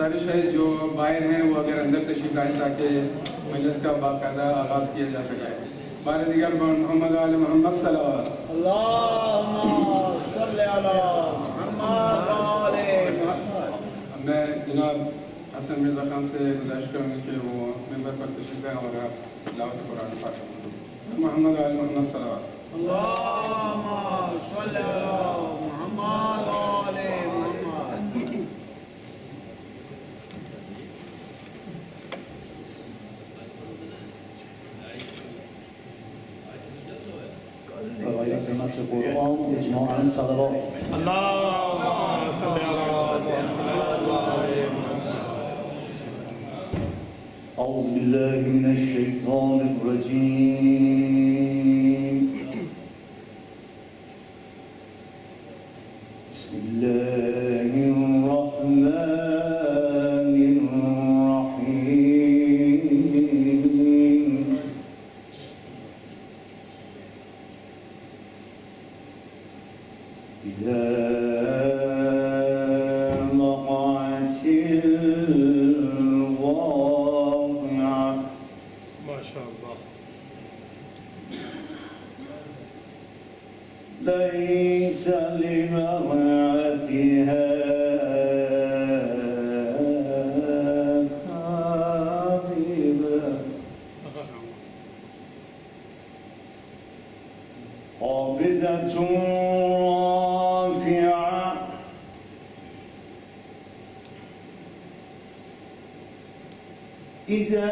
گزارش ہے جو باہر ہیں وہ اگر اندر تشریف لائیں تاکہ مجلس کا باقاعدہ آغاز کیا جا سکے. بار دیگر محمد آل محمد صلوات. اللہم صلی علی محمد آل محمد. میں جناب حسن مرزا خان سے گزارش کروں گی کہ وہ ممبر پر تشریف لائیں اور آپ تلاوت قرآن پاک محمد آل محمد صلوات. اللہم صلی علی محمد آل محمد. برای عظمت قرآن اجماعاً صلوات. اللهم صل على محمد. أعوذ بالله من الشيطان الرجيم. بسم الله الرحمن الرحيم. إذا وقعت الواقعة. ما شاء الله. ليس لموعدها كاذبة خافضة رافعة إذا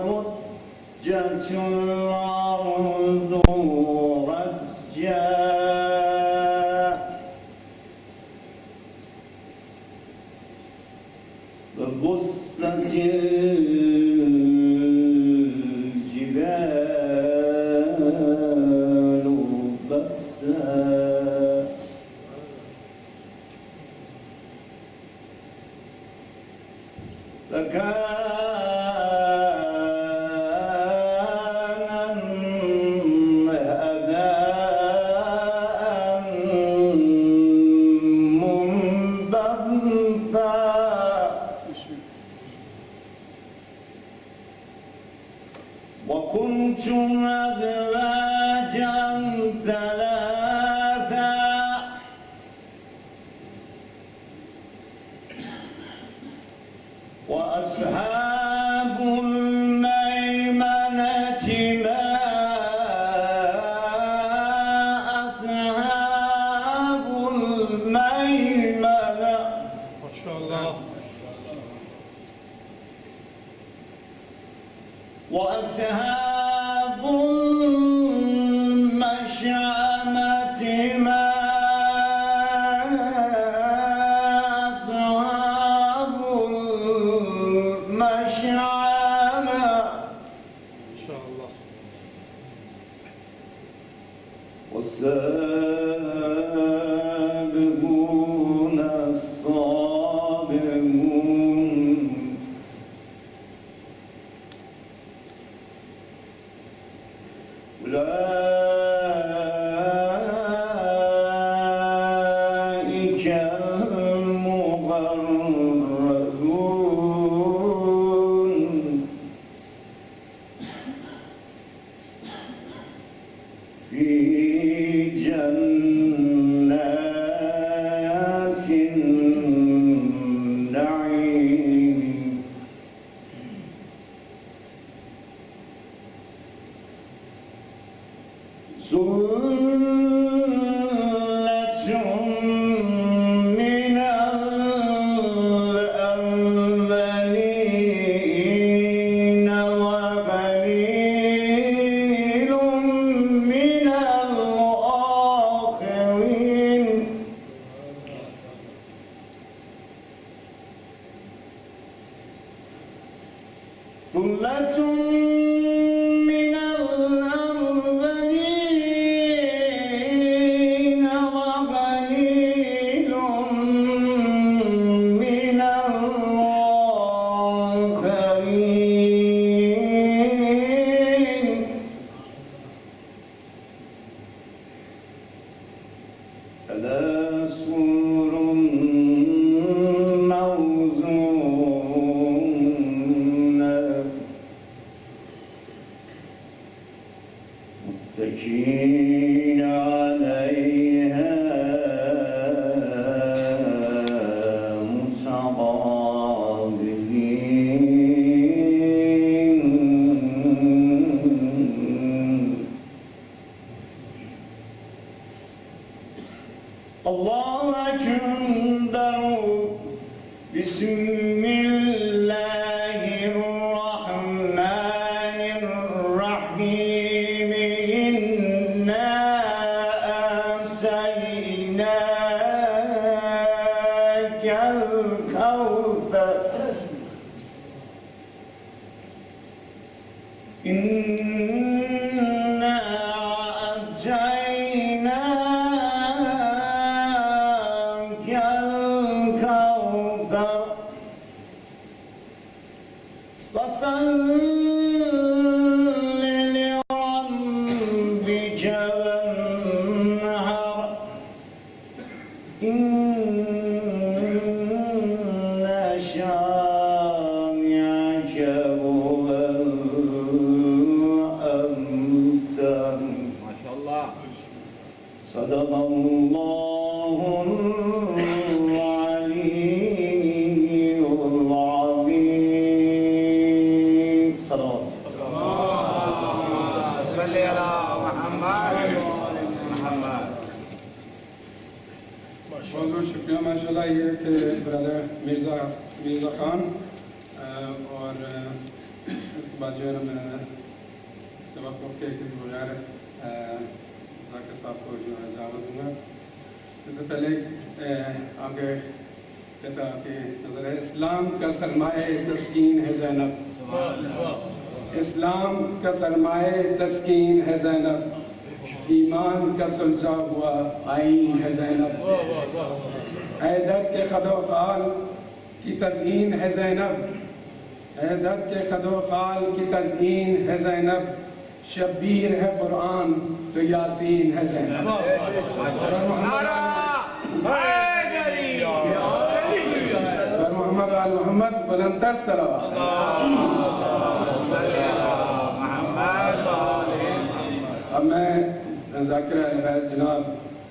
رجت الأرض رجا وبست الجبال بسا فكان هباء منبثا وكنتم أزواجا ثلاثا وأصحاب الميمنة ما أصحاب الميمنة. ما شاء الله. وأصحاب المشأمة ما أصحاب المشأمة. ما شاء الله. والسابقون الصابرون أولئك المقربون في جنات النعيم. سلة من الأولين وقليل من الآخرين. ثلة من الأولين وقليل من الآخرين. ألا سرر عليها متقابلين الله أكبر بسم الله الرحمن الرحيم إنا آتيناك الكوثر إنا أتيناك الكوثر فصل لربك وانحر إن شانئك هو الأبتر ما شاء الله. صدق الله العلي العظيم صلوات صل على محمد محمد. بہت بہت شکریہ ماشاء اللہ. یہ تھے برادر مرزا خان اور اس کے بعد جو ہے نا میں توقف کے کسی بغیر ذاکر صاحب کو جو ہے دعوت دوں گا. اس سے پہلے آپ کے کہتا آپ کی نظر ہے اسلام کا سرمایہ تسکین ہے زینب. اسلام کا سرمایہ تسکین ہے زینب. ایمان کا سلجھا ہوا آئین ہے زینب. حیدر کے خد و خال کی تزئین ہے زینب. حیدر کے خد و خال کی تزئین ہے زینب. شبیر ہے قرآن تو یاسین ہے زینب. پر محمد آل محمد بلندتر صلوات. اب میں ذاکر اہل بیت جناب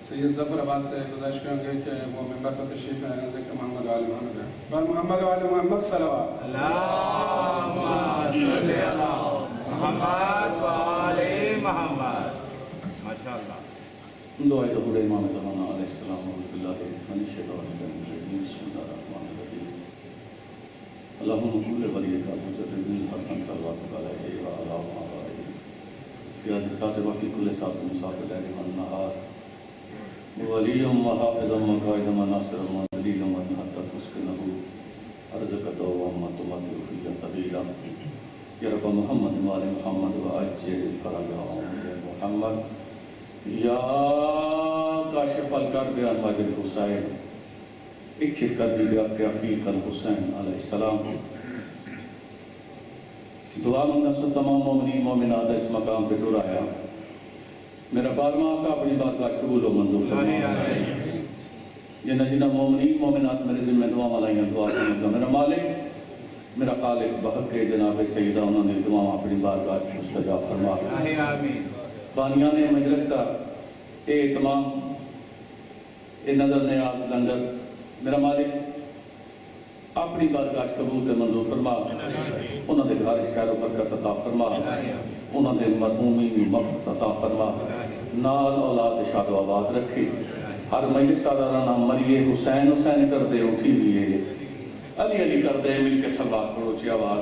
سید ظفر عباس سے گزارش کروں گے کہ وہ ممبر پر تشریف لائیں. ذکر محمد آل محمد ہے. پر محمد آل محمد صلوات. اللهم صل على محمد وآل محمد. ما شاء الله. دعائے ظہور امام زمانہ علیہ السلام اعوذ باللہ من الشیطان الرجیم بسم اللہ الرحمن الرحیم. اللہم کل ولیک حجت بن الحسن صلوات علیہ وعلی آلہ فی هذه الساعة وفي كل ساعة من ساعات الليل والنهار وليا وحافظا وقائدا وناصرا ودليلا حتى تسكنه أرزقك دوما تمتع فيه طويلا يا رب محمد وآل محمد وعجل الفرج يا محمد یا کاشف الکرب انواج الحسین اکشف کربی اپنے عقیق الحسین علیہ السلام. دعا منگا سو تمام مومنین مومنات اس مقام پہ ٹور آیا. میرا بارماں آپ کا اپنی بارگاہ قبول و منظور فرمائے. جنہ جنہ مومنین مومنات میرے ذمہ دعا ملائیں دعا کرنے میرا مالک میرا خالق بحق کے جناب سیدہ انہوں نے دعا اپنی بارگاہ مستجاب فرمائے. آمین. بانیان مجلس کا اے تمام اے نظر نیاز لنگر میرا مالک اپنی بارگاہ قبول تے منظور فرما. انہوں نے گھر خیر و برکت عطا فرما. انہوں نے مرحومین مغفرت عطا فرما. نال اولاد شاد و آباد رکھی. ہر مجلس سالانہ مریے حسین حسین کر دے اٹھی ہوئی ہے علی علی کر دے مل کے سلوات پڑھو چی آواز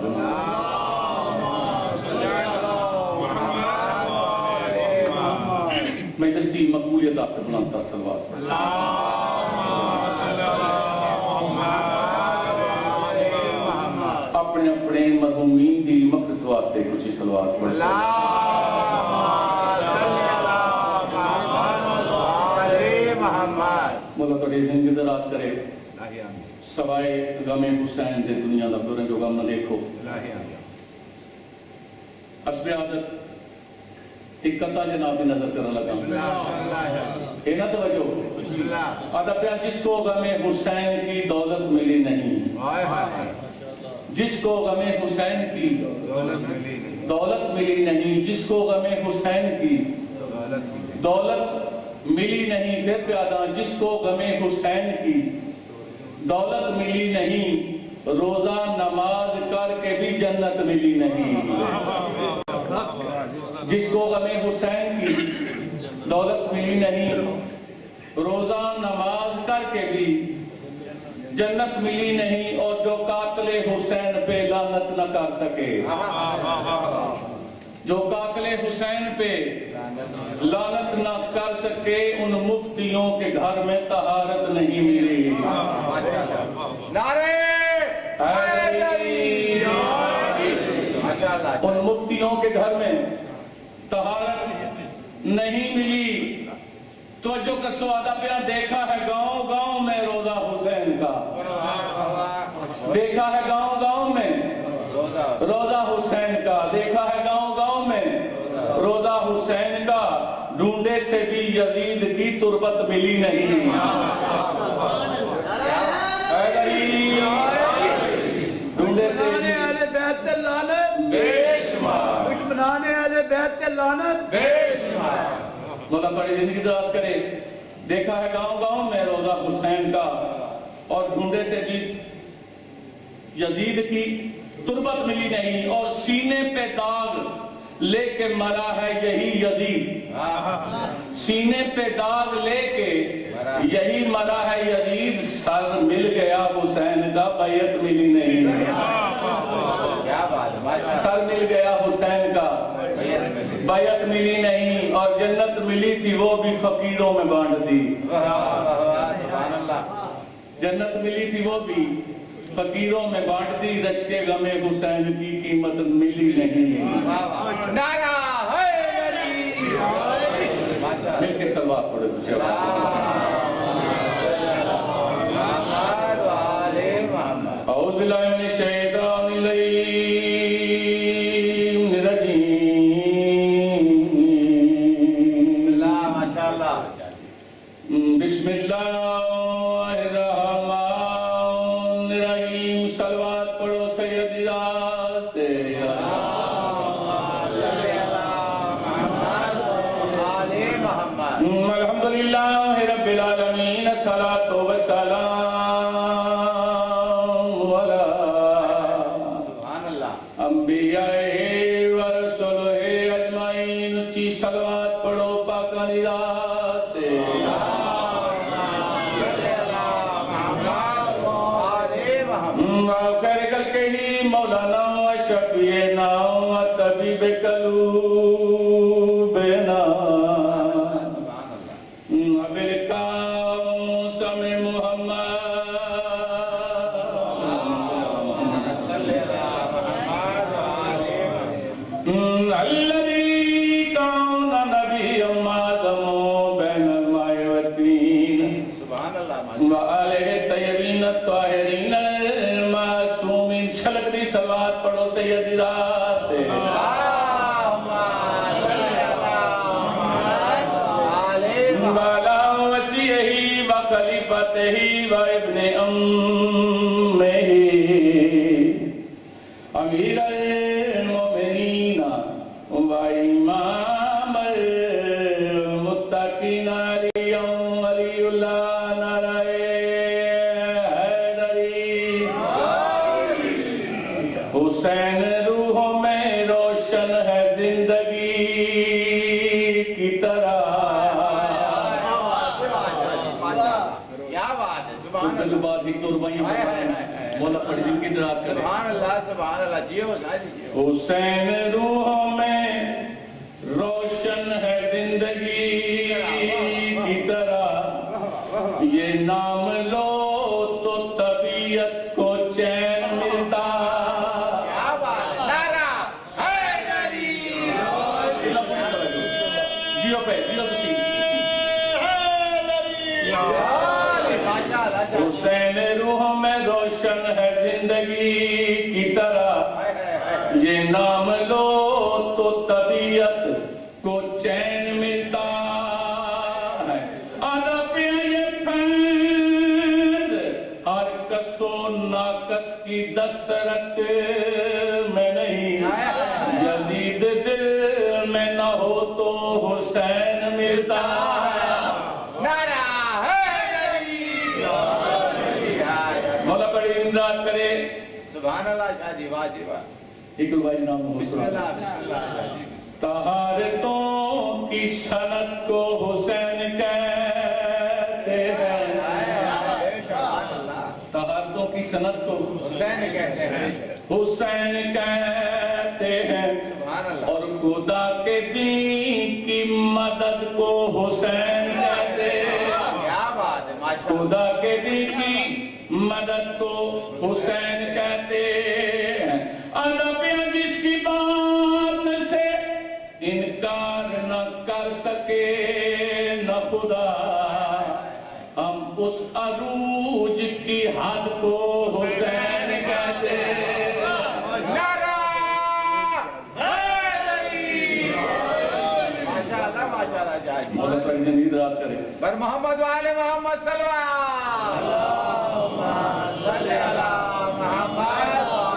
مجلس دی مقبولیت آستے بلانتا سلوات اپنے اپنے مرحومین دی مغفرت واسطے کچھ سلوات پڑھ مولا توڑی زندگی دراز کرے سوائے غم حسین دے دنیا دا پورن جو غم نہ دیکھو. حسب عادت ایک قطع جناب دی نظر کرنے لگا اے نہ توجہ آدھا پیا جس کو غم حسین کی دولت ملی نہیں جس کو غم حسین کی دولت ملی نہیں جس کو غم حسین کی دولت ملی نہیں، پھر پیادہ جس کو غم حسین کی دولت ملی نہیں، روزہ نماز کر کے بھی جنت ملی نہیں۔ جس کو غم حسین کی دولت ملی نہیں، روزہ نماز کر کے بھی جنت ملی نہیں، اور جو قاتل حسین پہ لعنت نہ کر سکے، جو قاتل حسین پہ لعنت نہ کر سکے، ان مفتیوں کے گھر میں طہارت نہیں ملی۔ نعرہ حیدری، ان مفتیوں کے گھر میں طہارت نہیں ملی۔ توجہ کا سوادہ پہ دیکھا ہے گاؤں گاؤں میں روزہ حسین کا، دیکھا ہے گاؤں گاؤں میں روزہ حسین کا، دیکھا ہے گاؤں گاؤں میں روزہ حسین کا، ڈھونڈے سے بھی یزید کی تربت ملی نہیں۔ ڈھونڈے سے بھی اہل بیت تے لعنت بے شمار، دشمنان اہل بیت تے لعنت بے شمار۔ مولا تھوڑی زندگی دراز کرے۔ دیکھا ہے گاؤں گاؤں میں روزہ حسین کا، اور ڈھونڈے سے بھی یزید کی تربت ملی نہیں، اور سینے پہ داغ لے کے مرا ہے یہی یزید، سینے پہ داغ لے کے یہی مرا ہے یزید، سر مل گیا حسین کا بیعت ملی نہیں۔ سر مل گیا حسین کا بیعت ملی نہیں، اور جنت ملی تھی وہ بھی فقیروں میں بانٹ دی۔ جنت ملی تھی وہ بھی فقیروں میں بانٹ دی، رشک غم حسین کی قیمت ملی نہیں۔ نعرہ حیدری، مل کے سلوات پڑھے کچھ اعوذ باللہ من الشیطان بسم اللہ الرحمن الرحیم، سلوات پڑھو سید ذات الحمدللہ رب العالمین، الصلاۃ والسلام علی انبیاء ورسولہ اجمعین، اچھی سلوات پڑھو پاکاں دی ذات مولانا شفیعنا طبیب قلوبنا بالقاسم محمد الذي كان نبيا آدم بين الماء والطين وآلہ الطیبین الطاہرین المعصومین۔ چھلک دی سلوات پڑھو سیدی ذات وعلی وصیہ وخلیفتہ وابن امہ امیر المؤمنین وامام المتقین علی اللہ نعرہ حیدری۔ حسین روحوں میں روشن ہے زندگی کی طرح۔ کیا بات ہے، سبحان دل اللہ، بات ہی قربانیاں مولا پڑھ جن کی دراز کرے۔ سبحان اللہ، سبحان اللہ، جیو ساتھی جیو۔ حسین روحوں میں روشن ہے زندگی کی طرح، یہ نام لو تو طبیعت کو چین ملتا۔ کیا بات ہے، نعرہ حیدری، جیو پہ جیو تسی ماشاءاللہ۔ حسین روحوں میں روشن ہے زندگی کی طرح، یہ نام لو تو طبیعت کو چین ملتا ہے۔ آنا پہ یہ فیض ہر کس و ناکس کی دسترس میں نہیں، یزید دل میں نہ ہو تو حسین ملتا ہے. نعرہ حیدری. مولا بڑی امداد کرے. سبحان اللہ شاہ جی، واہ جی واہ. اقبال بھائی نام بسم اللہ بسم اللہ شاہ جی. طہارتوں کی صنعت کو حسین کہتے ہیں. طہارتوں کی صنعت کو حسین کہتے ہیں. حسین کہتے ہیں. سبحان اللہ. اور خدا کے دین کی مدد کو حسین کہتے ہیں. کیا بات ہے ماشاء اللہ. خدا کے دین کی مدد کو حسین کہتے ہیں. نبی جس کی بات سے انکار نہ کر سکے نہ خدا، ہم اس عروج کی حد کو حسین کہتے ہیں. نعرہ حیدری. ماشاء اللہ ماشاء اللہ شاہ جی. مولا تعالی زندگی دراز کرے. بر محمد و آل محمد صلی اللہ صلی علی محمد و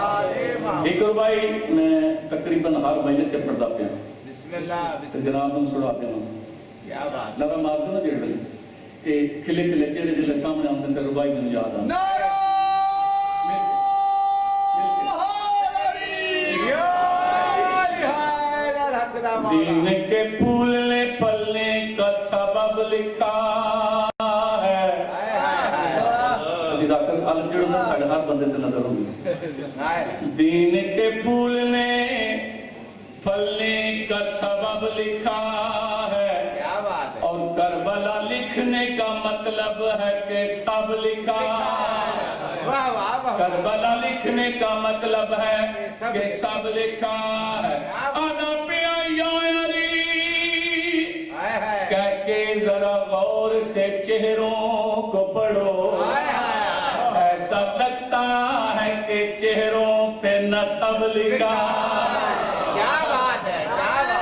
آل محمد. ایک اور بھائی میں تقریباً ہر مجلس سے پڑھتا پیا بسم اللہ بسم تے جناب نوں سنا پیا اللہ. کیا بات. لگا مار دو نا جڑ ویلے تے کھلے کھلے چہرے جلے سامنے آندے پھر ربائی مینوں یاد آ. نعرہ دین کے پھولنے پلنے کا سبب لکھا ہے. اسی ذاکر عالم جڑ میں ساڈے ہر بندے تے نظر ہوندی. دین کے پھولنے پھلنے کا سبب لکھا ہے. کیا بات ہے. اور کربلا لکھنے کا مطلب ہے کہ سب لکھا ہے. واہ واہ واہ. کربلا لکھنے کا مطلب ہے کہ سب لکھا ہے. آنا پیا یا علی ہائے ہائے. کہہ کے ذرا غور سے چہروں کو پڑھو. ایسا لگتا ہے کہ چہروں پہ نسب لکھا ہے. کیا بات ہے. کیا بات ہے.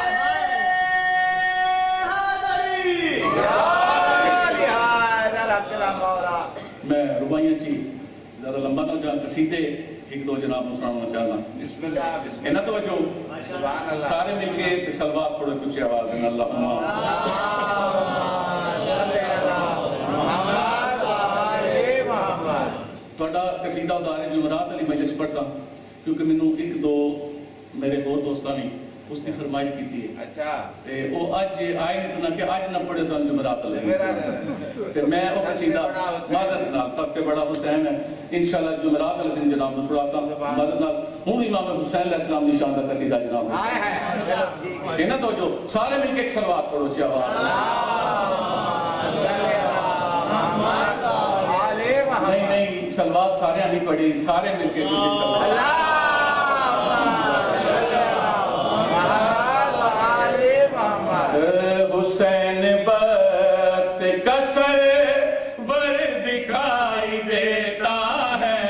مولا. میں ربائیاں چی زیادہ لمبا نہ جان قصیدے ایک دو جناب کو سنانا چاہنا. بسم اللہ بسم اینا توجہ سبحان اللہ. سارے مل کے سلوات پڑھو کچھ آواز میں. اللہم تھوڑا قصیدہ ادارے جمعرات علی مجلس پڑھ سا کیونکہ میں ایک دو میرے اور دوستان نے اس کی فرمائش کی تھی. اچھا. تے وہ آج آئے نہیں تو نہ کہ آج نہ پڑھے سن جمعرات علی تے میں وہ قصیدہ معذرت نال سب سے بڑا حسین ہے انشاءاللہ جمعرات علی دن جناب نصر صاحب معذرت نال ہوں امام حسین علیہ السلام نشان کا قصیدہ جناب. ہائے ہائے. چلو ٹھیک ہے. ہے نا تو جو سارے مل کے ایک سلوات پڑھو چاہوا. نہیں نہیں سلوات سارے نہیں پڑھی سارے مل کے حسین بخت کسر ور دکھائی دیتا ہے.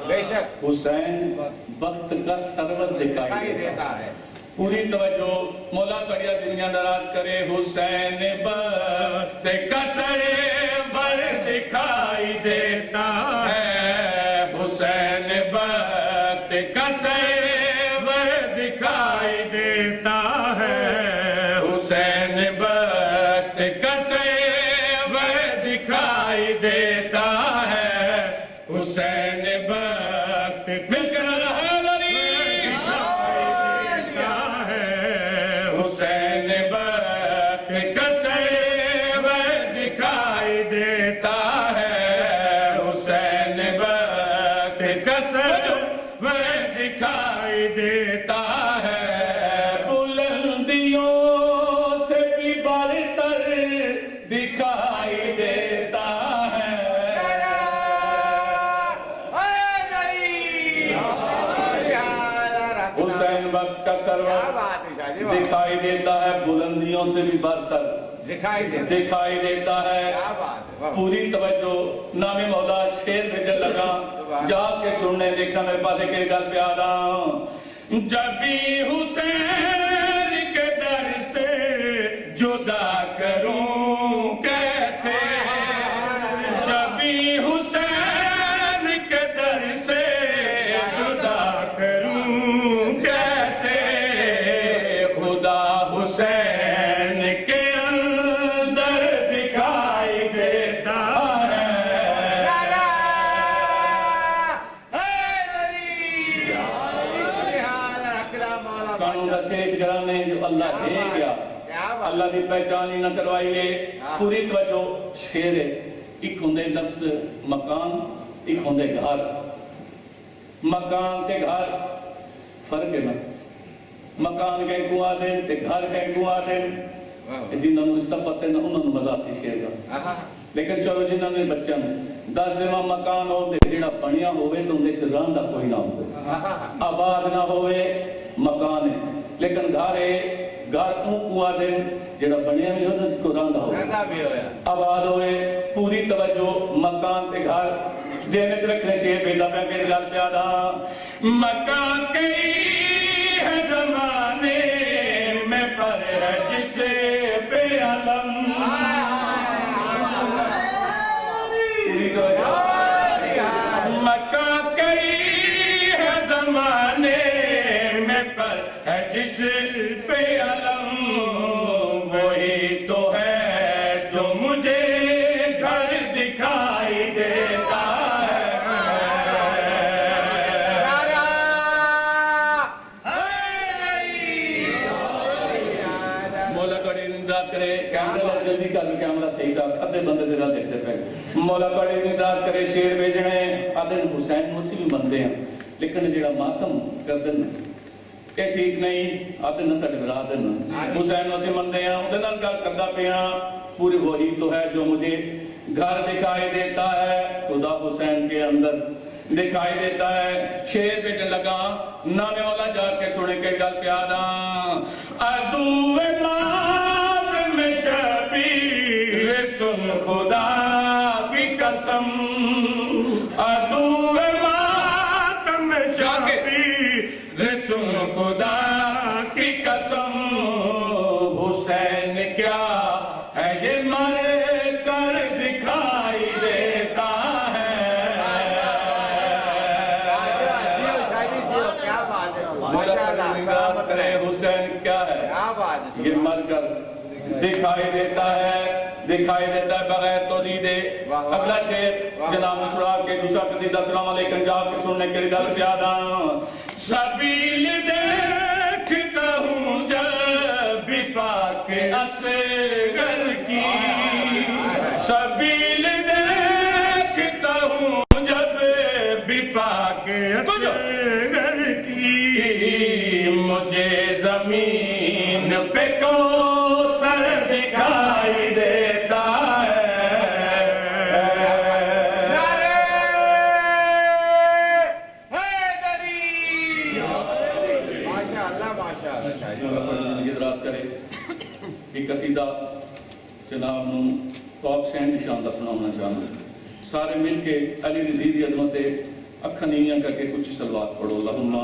بے شک حسین بخت کا سرور دکھائی دیتا ہے. پوری توجہ مولا کڑیا دنیا ناراض کرے. حسین بخت کا سرور دکھائی دیتا ہے. حسین بخت کا سرور دکھائی دیتا ہے. حسین بخت کا سرور دکھائی دیتا ہے. حسین بخت مل کر حسین بخت کا سرور دکھائی دیتا ہے. حسین بخت کا سرور دکھائی دیتا ہے. بلندیوں سے بھی برتر دکھائی دیتا ہے. حسین بخت کا سرور دکھائی دیتا ہے. بلندیوں سے بھی برتر دکھائی دے. دکھائی دیتا ہے. کیا بات ہے. پوری توجہ نام مولا شیر بھیجن لگا جا کے سننے دیکھا میرے پاس ایک گل پہ آ رہا. جب بھی حسین کے در سے جدا کروں کیسے. جب بھی حسین کے در سے جدا کروں پہچانے جو اللہ دے گیا اللہ کی پہچان ہی نہ کروائیے پوری توجہ شیر ہے ایک ہوندے لفظ مکان ایک ہوندے گھر مکان تے گھر فرق ہے نا مکان کہیں کو آدھیں تے گھر کہیں کو آدھیں جنہوں نے استفت ہے نا انہوں نے مزا سی شیر گا لیکن چلو جنہوں نے بچیاں نے 10 دن مکان ہوتے جڑا بنیا ہوئے تو اندے سے رہن دا کوئی نہ ہوئے آباد نہ ہوئے مکان ہے لیکن گھر ہے گھر کو دن جڑا بنیا بھی ہوتا جس کو رہن دا ہوئے آباد ہوئے پوری توجہ مکان تے گھر ذہنت رکھنے شیر بیدا پہ میرے گھر پیادا مکان کئی ہے زمانے میں پر ہے جسے بے علم مکہ کئی ہے زمانے میں پر ہے جس پہ علم وہی تو ہے جو مجھے گھر دکھائی دیتا مولا توڑی انداز کرے کیمرہ جلدی کر لو کیمرہ صحیح کر ادھے بندے دیرہ دیکھتے پہ مولا توڑی انداز کرے شیر بیجنے آدھن حسین مسلم بندے ہیں لیکن جیڑا ماتم کردن اے ٹھیک نہیں آدھن نہ ساڑھے برادن حسین مسلم بندے ہیں ادھن گل کردہ پہ پوری وہی تو ہے جو مجھے گھر دکھائی دیتا ہے خدا حسین کے اندر دکھائی دیتا ہے شیر بیجن لگا نانے والا جا کے سنے کے گل پیادا ادو مات میں شبیر سن خدا کی قسم ادو مات میں شبیر سن خدا کی قسم حسین کیا ہے یہ مر کر دکھائی دیتا حسین کیا ہے یہ مر کر دکھائی دیتا ہے بغیر توجیدے اگلا شیر جناب مشرا کے دوسرا قصیدہ السلام علیکم جا کے سننے کے لیے پیادا سبیل دیکھتا ہوں جب بھی پاک اصغر کی سبیل دیکھتا ہوں جب بھی پاک اصغر کی مجھے زمین پہ کوثر دکھائی دیتا ہے ایک قصیدہ جناب نو پاک سین دی شان دا سنانا چاہنا سارے مل کے علی دی دی عظمت اکھا نیاں کر کے کچھ صلوات پڑھو اللہم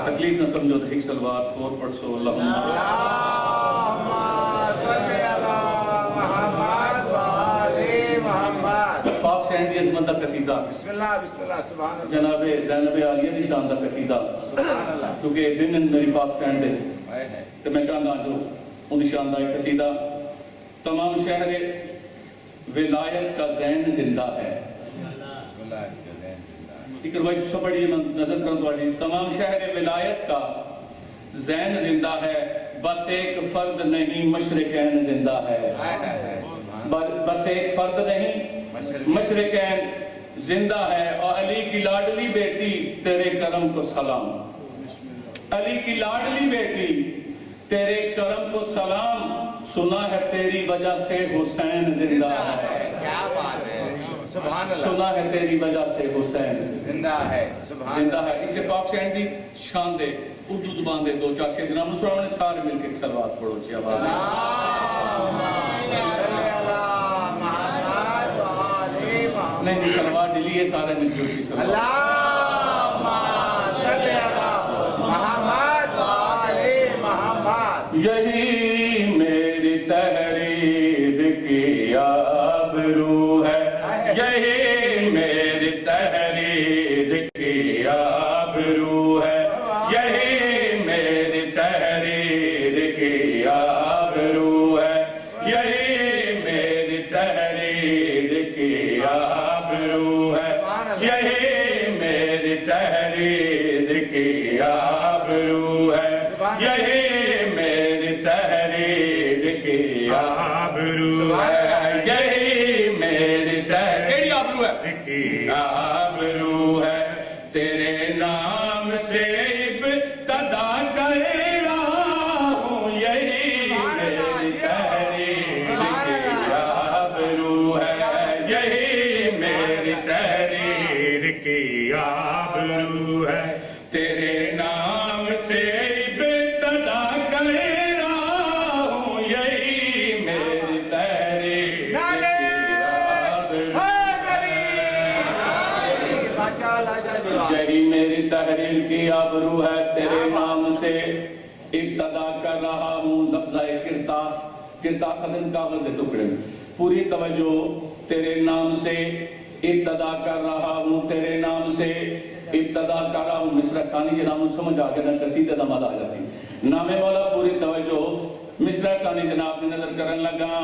تکلیف نہ سمجھو تو ایک صلوات اور پڑھ سو اللہم پاک سین دی عظمت دا قصیدہ بسم اللہ سبحان اللہ جناب زینب عالیہ دی شان دا قصیدہ کیونکہ دن میری پاک سین دے تو میں چاہتا جو ان دی شان دا ایک قصیدہ تمام شہر ولایت کا زین زندہ ہے ایک روایت سب بڑی نظر کروں تو تمام شہر ولایت کا زین زندہ ہے بس ایک فرد نہیں مشرقین زندہ ہے بس ایک فرد نہیں مشرقین زندہ ہے اور علی کی لاڈلی بیٹی تیرے کرم کو سلام علی کی لاڈلی بیٹی تیرے کرم کو سلام سنا ہے تیری وجہ سے حسین زندہ ہے کیا بات ہے سبحان اللہ سنا ہے تیری وجہ سے حسین زندہ ہے سبحان زندہ ہے اس سے پاک سین دی شان دے اردو زبان دے دو چار سے جناب مسلمان نے سارے مل کے ایک صلوات پڑھو چی آواز نہیں نہیں صلوات ڈلی ہے سارے مل کے اسی صلوات اللہم صلی اللہ محمد وآلِ محمد یہی میری تحریر کی آبرو ہے یہی میری تحریر کی آبرو ہے یہی میری تحریر کی آبرو ہے یہی میری تحریر کی آبرو ہے یہی آبرو ہے، یہی میری تحریر کی آبرو ہے، یہی میری تحریر آبرو ہے کی آبرو ہے، تیرے نام سے ابتدا کر رہا ہوں، یہی میری تحریر کی آبرو ہے، یہی میری تحریر کی آبرو ہے، تیرے نام سے ابتدا کر رہا ہوں، یہی میری تحریر کی آبرو ہے، یہی میری تحریر کی آبرو ہے، تیرے نام سے ابتدا کر رہا ہوں، لفظہ کرتاس، کرتاس ادن کاغذ دے ٹکڑے میں، پوری توجہ، تیرے نام سے ابتدا کر رہا ہوں، تیرے نام سے ابتدا کر رہا ہوں، مصرع ثانی جناب سمجھ آگے نا قصیدہ دا مالا آجا سی، نام مولا پوری توجہ، مصرع ثانی جناب نے نظر کرن لگا،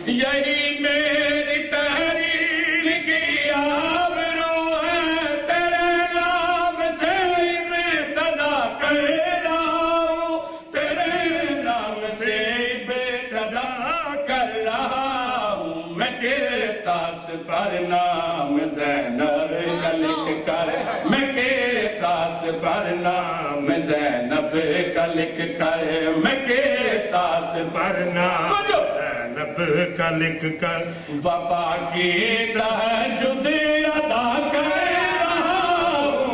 یہی میری تحریر کی آبرو ہے، تیرے نام سے ابتدا کر رہا ہوں، تیرے نام سے ابتدا کر رہا ہوں، میں کرتاس پر نام زینب کا لکھ کر، میں کرتاس پر نام زینب کا لکھ کر، میں کرتاس پر نام زینب کا لکھ کر، وفا کی تہجد ادا کر رہا ہوں،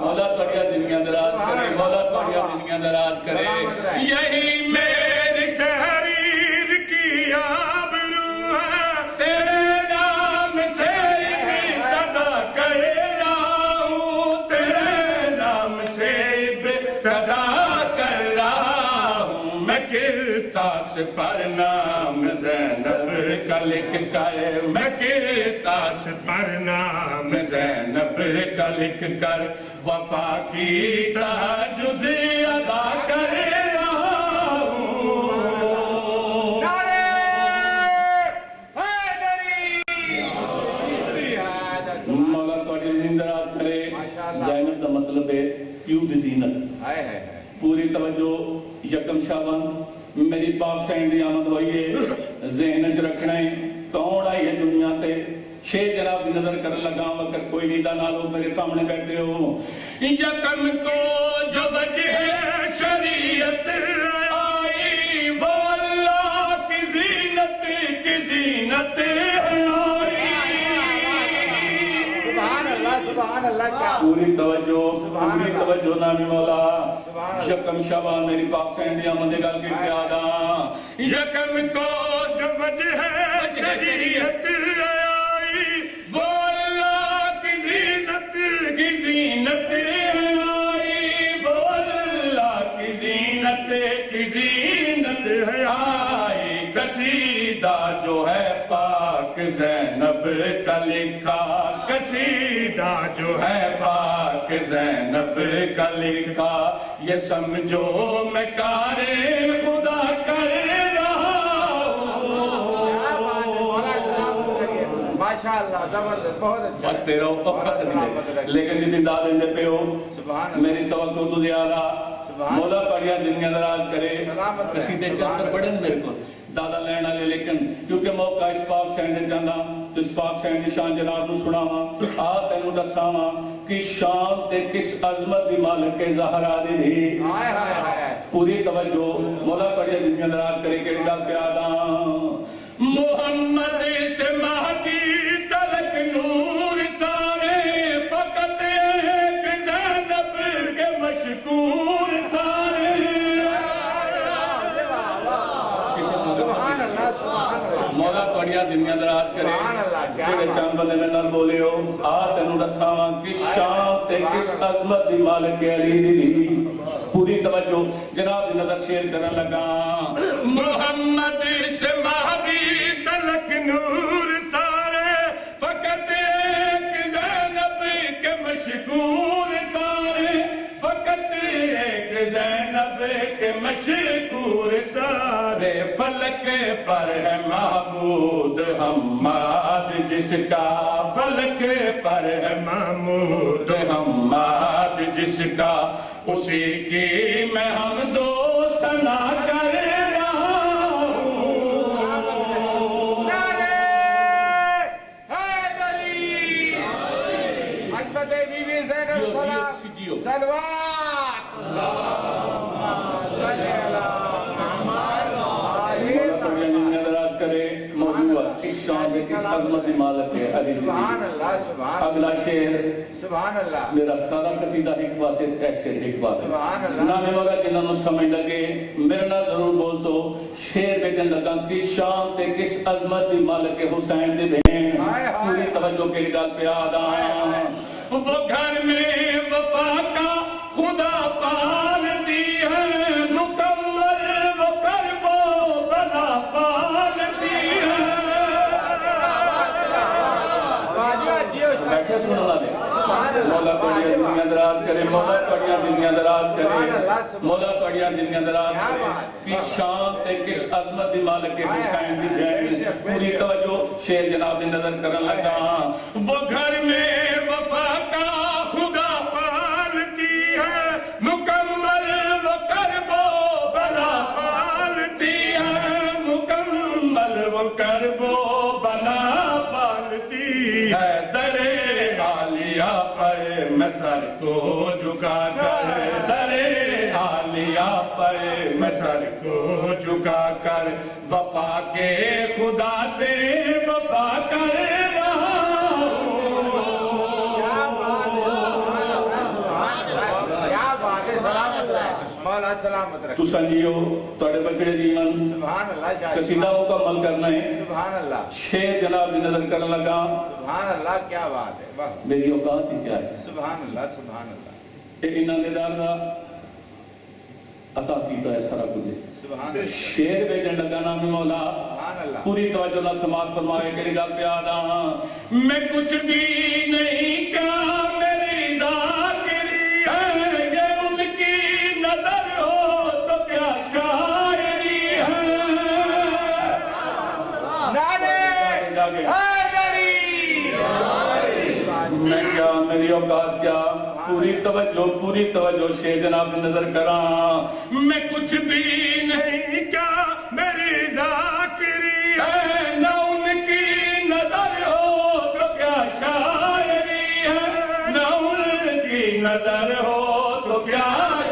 مولا توڑیا دنیا دراز کرے، مولا توڑیا دنیا دراز کرے، یہی میری تحریر کی آبرو ہے، تیرے نام سے ابتدا کر رہا ہوں، تیرے نام سے ابتدا کر رہا ہوں، میں کرتاس پر نام زینب کا لکھ کر، میں کرتاس پر نام زینب کا لکھ کر، وفا کی تہجد ادا کر رہا ہوں، مولا توڑی نندراز کرے، زینب دا مطلب ہے پیو دی زینت، پوری توجہ، یکم شابان میری پاک سین دی آمد ہوئی ہے، ذہن چ رکھنا ہے، کون آئی ہے دنیا تے، شیخ جناب دی نظر کر لگا وقت کوئی نیدہ نہ لوگ میرے سامنے بیٹھے ہو، یکم کو جو وجہ شریعت آئی، وہ اللہ کی زینت آئی، سبحان اللہ کیا پوری توجہ نامی مولا، یکم شابان میری پاک سین دی آمد گل کے کیا دا، یکم کو جو وجہ شریعت آئی، وہ اللہ کی زینت آئی، وہ اللہ کی زینت آئی، قصیدہ جو ہے پاک زینب کا لکھا، قصیدہ جو ہے پاک زینب کا لکھا، یہ سمجھو میں کار خدا کر رہا ہوں، ماشاءاللہ زبردست بہت اچھا بس تیرا اوقات قصیدے، لیکن جتنی دادیں دے پہ ہو، میری توقع تو زیادہ، مولا پڑھیا دنیا دراز کرے، قصیدے چاندر پڑھیں میرے کو دادا لینا لے، لیکن کیونکہ موقع اس پاک سینڈے چاندہ، اس پاک سینڈے شان جناب نو سناما، تینو دساما، کس شان تے کس عظمت دی مالک زہرا دی دی، پوری توجہ، مولا پڑھیا دنیا دراز کرے کہ گل پہ آدھاں، محمد سے مہدی تلک نور سارے، فقط ایک زینب کے مشکور سارے، مولا توڑیا دنیا دراز کرے، جڑے چاند بندے میں نر بولے ہو، تینو دساواں کس شان تے کس عظمت دی مالک علی دی، پوری توجہ جناب دی نظر شیئر کرن لگا، محمد سے مہدی تلک نور سارے، فقط ایک زینب کے مشکور سارے، فقط ایک زینب کے مشکور سارے، فلک پر ہے معبود حماد جس کا فلک پر ہے محمود حماد جس کا اسی کی میں حمد و ثنا کر رہا ہوں نعرہ حیدری عظمت بی بی زینب صلوات اللہم صلی علی محمد ناراض کرے موضوع کس شان کس عظمت مالک ہے علی سبحان اللہ سبحان اگلا شعر سبحان اللہ میرا سارا قصیدہ ایک پاسے ہے شعر ایک پاسے سبحان اللہ نامے والا جنہوں نے سمجھ لگے میرے نال ضرور بول سو شعر بیچن لگا کس شان تے کس عظمت مالک حسین دے بہن پوری توجہ کے گل پہ آدھا وہ گھر میں وفا کا خدا پالتی ہے مکمل وہ کرب و بلا پالتی ہے بیٹھے سننا لے مولا توڑیاں زندگیاں دراز کرے مولا توڑیاں زندگیاں دراز کرے مولا توڑیاں زندگیاں دراز کرے کس شان تے کس عظمت دی مالک حسین دی بہن پوری توجہ شعر جناب دی نظر کرن لگا وہ گھر میں وفا کا خدا پالتی ہے مکمل وہ کرب و بلا پالتی ہے مکمل وہ کرب و بلا پالتی ہے در عالیہ پر میں سر کو جھکا کر در عالیہ پر میں سر کو جھکا کر وفا کے خدا سے وفا کر رہا مولا سلامت رکھ تو سنجیو توڑے بچڑے جیون سبحان اللہ شاہد قصیدہ مکمل کرنا ہے سبحان اللہ شعر جناب دی نظر کرنے لگا سبحان اللہ کیا بات ہے واہ میری اوقات ہی کیا ہے سبحان اللہ اے انہاں نے دار دا عطا کیتا ہے سارا کچھ سبحان اللہ شعر بیچن لگا نام مولا سبحان اللہ پوری توجہ نہ سماعت فرمائے کہ گل پہ آدھا میں کچھ بھی نہیں کیا میری ذاکری ہے یہ ان کی نظر ہو تو کیا شاعری ہے نعرہ حیدری میں کیا میری اوقات کیا پوری توجہ شعر جناب نظر کراں میں کچھ بھی نہیں کیا میری ذاکری ہے نہ ان کی نظر ہو تو کیا شاعری ہے نہ ان کی نظر ہو تو کیا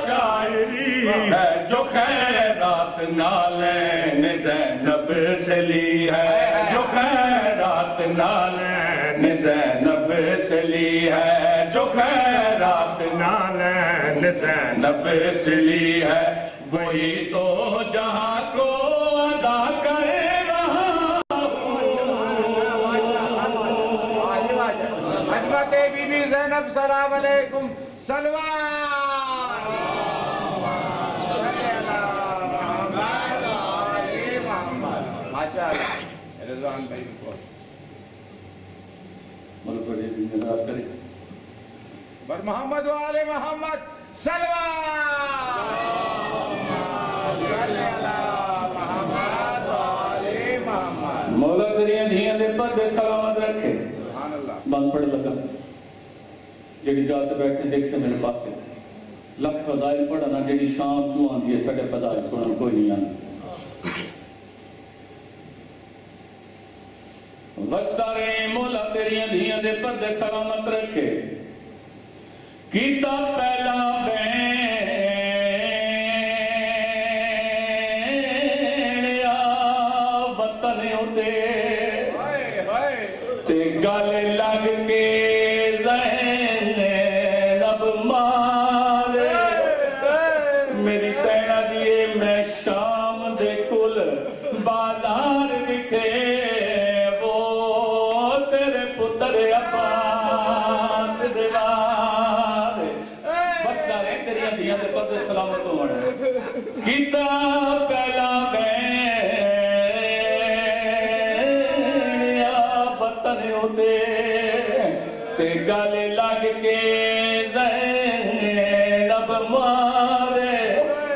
شاعری ہے جو خیرات نالین زینب سے لی ہے جو خیرات نالین زینب سے لی ہے جو خیرات نالین زینب سے لی ہے وہی تو جہاں کو ادا کر رہا عظمت بی بی زینب سلام علیکم صلوات صلی اللہ محمد علی محمد ماشاءاللہ رضوان بھائی کو مطلب تھوڑی سی نراز کرے بر محمد و آل محمد صلوات صلی اللہ محمد و آل محمد مولا تیریاں دھیاں دے پردے سلامت رکھے سبحان اللہ بند پڑھ لگا جیڑی جات بیٹھے دیکھ سے میرے پاس سے لکھ فضائل پڑھنا جیڑی شام چو آن دیئے سڑے فضائل سنن کوئی نہیں آنا وستارے مولا تیریاں دھیاں دے پردے سلامت رکھے کیتا پہلا بینیا وطن ہوتے تے گل لگ کے زینب مارے میری سینہ دیئے میں شام دے کل بازار بٹھے وہ تیرے پتر عباس دیوار بس دارے تیریاں دیاں دے پردے سلامت ہونے کیتا پہلا تے گل لگ کے زینب مارے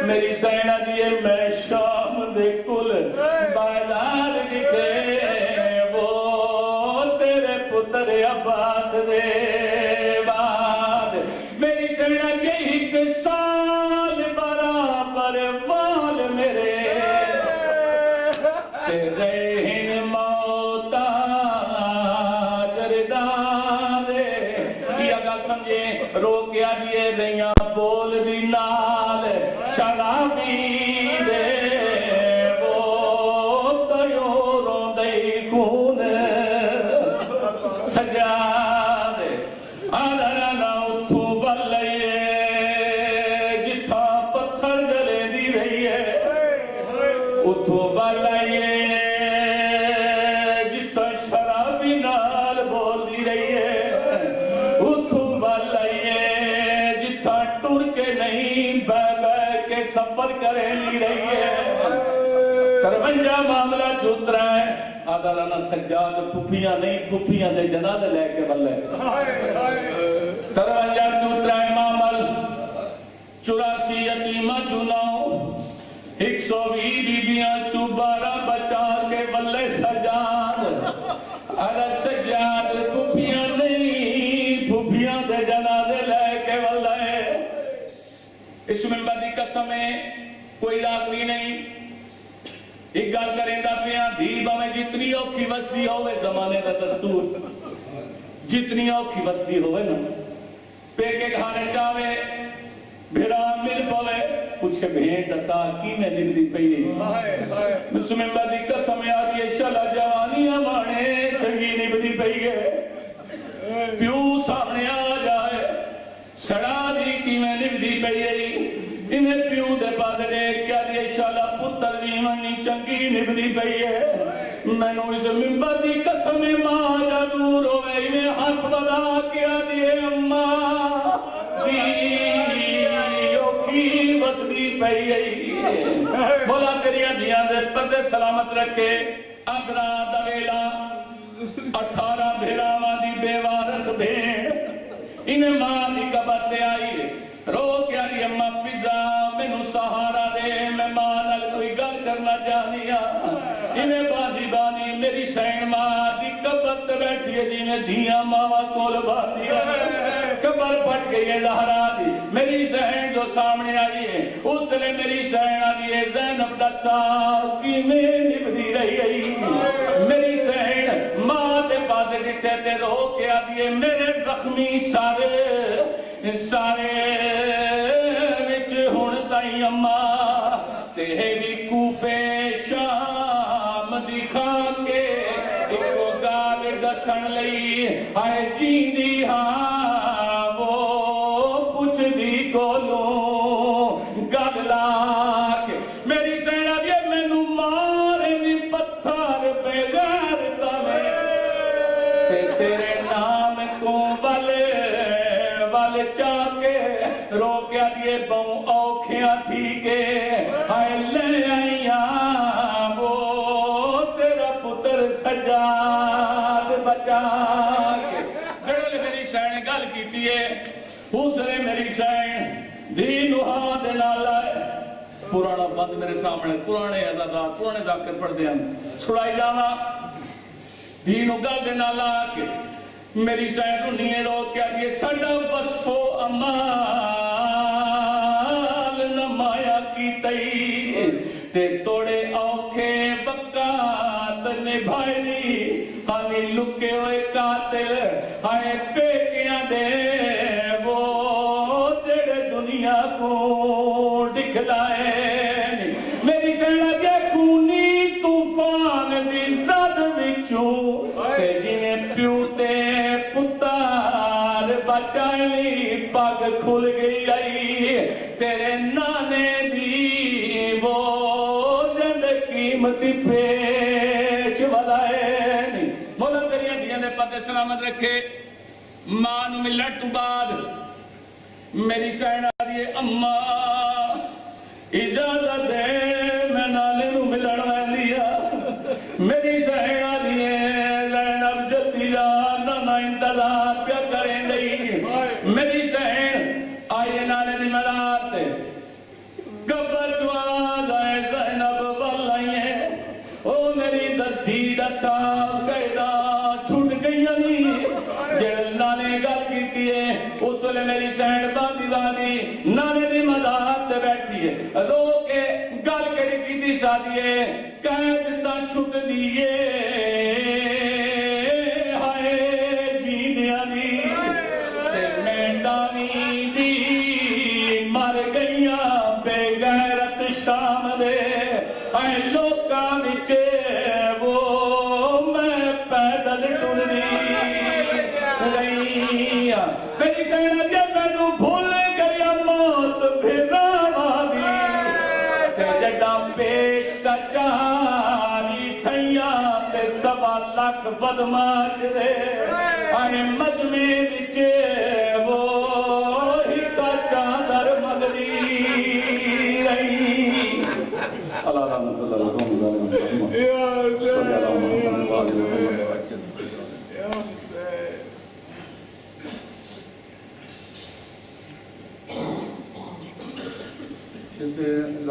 میری سینہ دیئے میں شام دے کل بازار بٹھے وہ 53 معاملہ چوترا ہے آدھارانا سجاد پھپیاں نہیں پھپیاں دے جنازے لے کے بلے 53 چوترا ہے معامل 84 یتیمہ چناؤ 120 بیبیاں چوبارہ بچا کے بلے سجاد ارے سجاد پھپیاں نہیں پھپیاں دے جنازے لے کے بلے اس ممبر دی قسم ہے کوئی آخری نہیں ایک گل کریں دا پیاں دھیبہ میں جتنی اوکھی وسطی ہوئے زمانے دا دستور جتنی اوکھی وسطی ہوئے نا پیکے کھانے چاہوے بھیرا مل پوے پوچھے بھین دسا کی میں نبدی پئی مسلم بدی قسم یادی شلہ جوانی ہمانے چنگی نبدی پئی گئے پیو سامنے آ جائے سڑا دی کی میں نبدی پئی گئی انہیں پیو دے پادرے کیا دی شلہ پتر ویمانی چنگی نبدی پئی ہے میں نو اس ممبر دی قسم ماں جادور ہوئے انہیں ہاتھ بدا کیا دیئے اممہ دی بسدی پئی گئی بولا تیریاں دیاں دے پردے سلامت رکھے اگرا دویلا 18 بھیراواں دی بے وارث بھین انہیں ماں دی قبرتے آئی رو کیا دی اممہ فضا مینو سہارا دے میں ماں نال کوئی گل کرنا چاہنیا انہیں بادی بانی میری سین ماں دی قبرت بیٹھی ہے جی میں دھیاں ماں کول باندھی ہے قبر پھٹ گئی ہے زہرا دی میری سین جو سامنے آئی ہے اس لئے میری سین آئی ہے زینب دسا کی میں نبدی رہی گئی میری سین ماں دے بازے ڈٹھے تے رو کے آئی ہے میرے زخمی سارے وچ ہون تائی اماں تیری کوفے شام دکھا کے ایک گال دسن لئی آئے جیندی ہاں وہ پوچھ دی کولوں گل لاکے میری سینہ دیئے میں نو مارے بھی پتھر بغیر تمہیں تیرے نام کو والے چاکے رو کیا دیئے بہوں اوکھیاں تھی کے آئے لے آئیاں وہ تیرا پتر سجاد بچا کے جڑے میری سین گل کی تیئے اسے میری سین دین وہاں دے نالا ہے پرانا بند میرے سامنے پرانے عزادات پرانے ذاکر پڑھ دیں سڑائی جانا دین گل دے نالا کے میری سین رنیے رو کیا دیئے سڑا وصفو امال نمایا کی تئی تے توڑے اوکھے وقات نبھائی دی خالی لکے ہوئے قاتل آئے پیکیاں دے وہ تیرے دنیا کو دکھلائے میری سینہ کے خونی طوفان دی زد وچوں تے جنہیں پیوتے پتار بچائی پاگ کھل گئی آئی تیرے نانے دی وہ جند قیمتی پیچ والائے مولا تیریاں دیاں دے پتے سلامت رکھے ماں نو ملت تو بعد میری سینہ دیئے اممہ اجازت دے میں نالے نو ملن میں لیا میری سینہ دیئے زینب جلدی جانا نہ انتظار پیا کریں گئی میری سین آئیے نالے دی مدار تے قبر جواز آئے زینب بلائیے او میری دردی دسا قیدہ چھوٹ گئی نہیں جڑ نانے گل کی دیئے اس لئے میری سین باندی باندی نانے دی مدار تے بیٹھی ہے رو کے گل کے کی دی سا دیئے قید تا چھوٹ دیئے شام دے آئے لوکا بچے وہ میں پیدل ٹرنی رہیاں میری سینہ دیا میں نو بھول گیا موت بھیرا مادی تے جڑا پیش کا چاری تھیاں تے 1.25 لاکھ بدماش دے آئے مجمع بچے وہ ہی کا چادر مگلی اللہ رحمت اللہ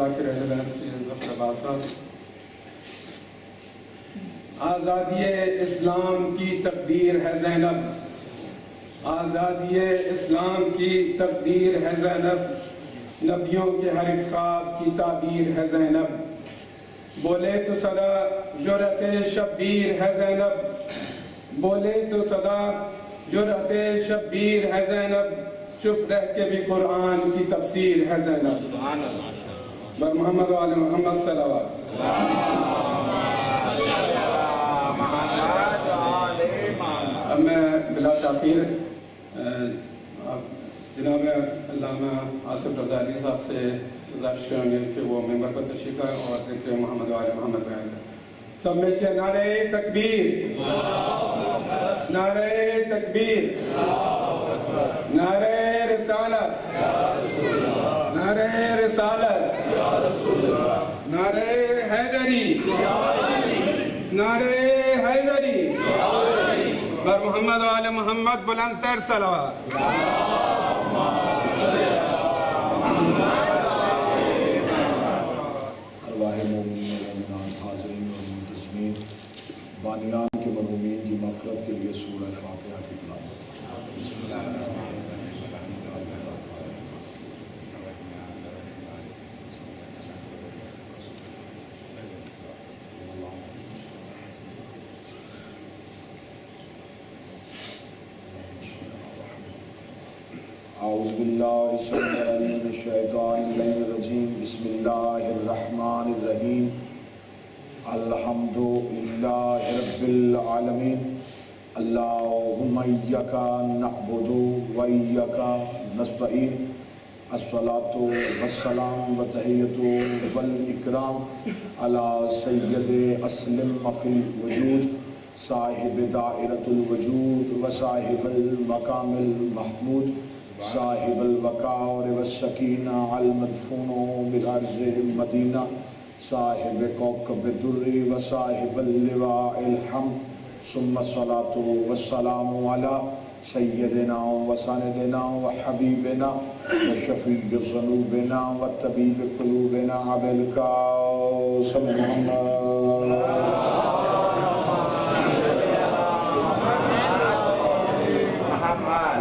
ذاکر اہل بیت سید ظفر عباس صاحب. آزادی اسلام کی تقدیر ہے زینب، آزادی اسلام کی تقدیر ہے زینب، نبیوں کے ہر ایک خواب کی تعبیر ہے زینب. بولے تو صدا جرأت شبیر ہے زینب، بولے تو صدا جرأت شبیر ہے زینب، چپ رہ کے بھی قرآن کی تفسیر ہے زینب. بر محمد و آل محمد صلوات. اب میں بلا تاخیر جناب علامہ آصف رضا علی صاحب سے گزارش کریں گے کہ وہ ممبر پر تشریف لائیں اور ذکر محمد و آل محمد بیان کریں. سب مل کے نعرہ تکبیر، نعرہ تکبیر، نعرہ رسالت، نعرہ رسالت، نعرہ حیدری، نعرہ حیدری، بر محمد و آل محمد بلند تر صلوات. ارواح مومنین و مومنات، حاضرین و منتظمین، بانیان کے مرحومین کی مغفرت کے لیے سورہ فاتحہ کی تلاوت. بسم اللہ الرحمن الرحیم. اعوذ باللہ من الشیطان الرجیم. بسم اللہ الرحمن الرحیم. الحمد للہ رب العالمین. اللہم ایک نعبد و ایک نستعین. الصلاۃ والسلام وتحیۃ والاکرام علی سید اسلم فی الوجود، صاحب دائرۃ الوجود و صاحب المقام المحمود، صاحب الوقار والسکینہ المدفون بالارض المدینہ، صاحب کوكب الدر و صاحب اللواء الحمد. ثم الصلاة والسلام على سیدنا و سندنا و حبیبنا و شفیع ذنوبنا و طبیب قلوبنا ابی القاسم محمد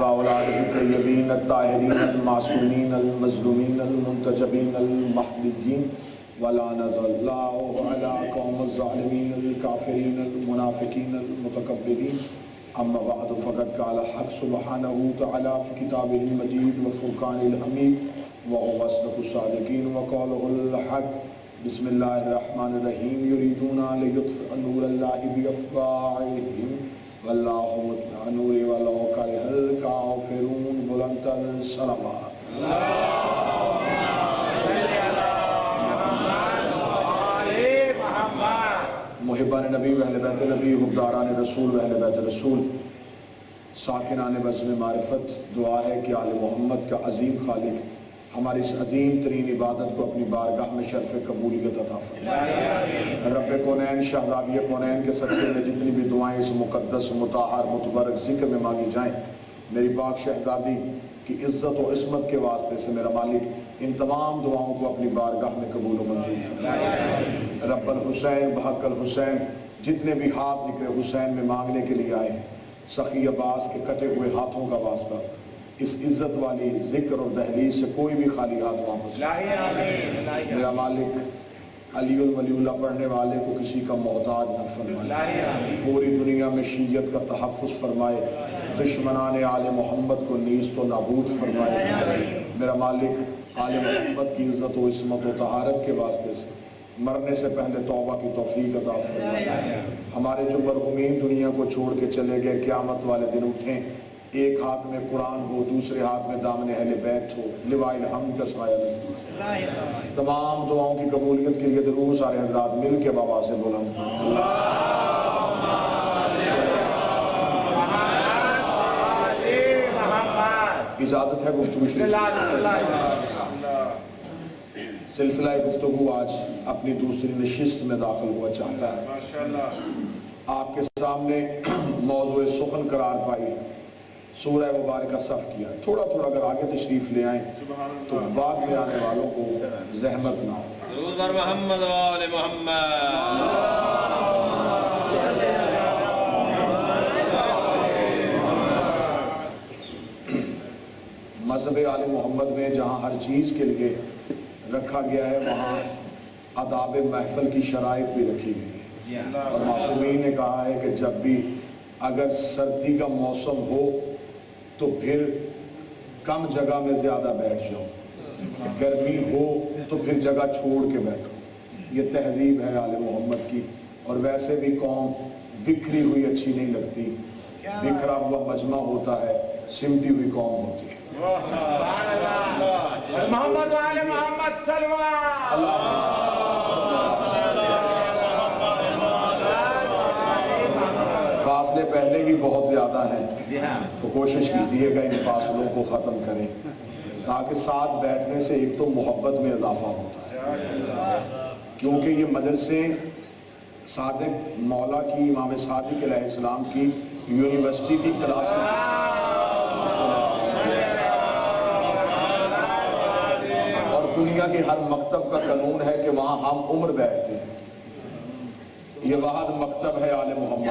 وأولادہ الطیبین الطاہرین المعصومین المظلومین المنتجبین المحدیین. ولعنت اللہ علی قوم الظالمین الکافرین المنافقین المتکبرین. اما بعد فقد قال حق سبحانہ تعالی فی کتابہ المجید و فرقان الحمید وهو اصدق الصادقین وقوله الحق. بسم اللہ الرحمن الرحیم. یریدون لیطفئوا نور اللہ بافواہہم واللہ متم نورہ ولو کرہ الکافرون. بلند الصلوات. محبان نبی و اہل بیت نبی، حبداران رسول و اہل بیت رسول، ساکنان بزم معرفت، دعا ہے کہ آل محمد کا عظیم خالق ہماری اس عظیم ترین عبادت کو اپنی بارگاہ میں شرف قبولیت عطا فرمائے. رب کونین شہزادی کونین کے صدقے میں جتنی بھی دعائیں اس مقدس مطہر متبرک ذکر میں مانگی جائیں، میری پاک شہزادی کی عزت و عصمت کے واسطے سے میرا مالک ان تمام دعاؤں کو اپنی بارگاہ میں قبول و منظور فرمائے. رب الحسین بحق الحسین، جتنے بھی ہاتھ ذکر حسین میں مانگنے کے لیے آئے ہیں، سخی عباس کے کٹے ہوئے ہاتھوں کا واسطہ اس عزت والی ذکر اور دہلیز سے کوئی بھی خالی ہاتھ واپس. میرا مالک علی الولی اللہ پڑھنے والے کو کسی کا محتاج نہ فرمائے. پوری دنیا میں شیعت کا تحفظ فرمائے، دشمنان آل محمد کو نیست و نابود فرمائے. میرا مالک آل محمد کی عزت و عصمت و طہارت کے واسطے سے مرنے سے پہلے توبہ کی توفیق عطا فرمائے. ہمارے جو مرحومین دنیا کو چھوڑ کے چلے گئے، قیامت والے دن اٹھیں، ایک ہاتھ میں قرآن ہو، دوسرے ہاتھ میں دامن اہل بیت ہو، لواء الحمد کا سایہ نصیب. تمام دعاؤں کی قبولیت کے لیے درود سارے حضرات مل کے بابا سے بلند اجازت ہے گفتگو شروع. سلسلہ گفتگو آج اپنی دوسری نشست میں داخل ہوا چاہتا ہے. آپ کے سامنے موضوع سخن قرار پائی سورہ مبارکہ صف کیا. تھوڑا تھوڑا اگر آگے تشریف لے آئیں تو بعد میں آنے والوں کو زحمت نہ ہو. درود بر محمد و آل محمد. مذہب آل محمد میں جہاں ہر چیز کے لیے رکھا گیا ہے وہاں آداب محفل کی شرائط بھی رکھی گئی ہے. اور معصومین نے کہا ہے کہ جب بھی اگر سردی کا موسم ہو تو پھر کم جگہ میں زیادہ بیٹھ جاؤ، گرمی ہو تو پھر جگہ چھوڑ کے بیٹھو. یہ تہذیب ہے آل محمد کی. اور ویسے بھی قوم بکھری ہوئی اچھی نہیں لگتی، بکھرا ہوا مجمع ہوتا ہے، سمٹی ہوئی قوم ہوتی ہے. محمد و آل محمد فاصلے پہلے ہی بہت زیادہ ہیں تو کوشش کیجیے گا ان فاصلوں کو ختم کریں تاکہ ساتھ بیٹھنے سے ایک تو محبت میں اضافہ ہوتا ہے، کیونکہ یہ مدرسے صادق مولا کی، امام صادق علیہ السلام کی یونیورسٹی کی کلاسیں اور دنیا کے ہر مکتب کا قانون ہے کہ وہاں ہم عمر بیٹھتے ہیں. یہ واحد مکتب ہے آل محمد.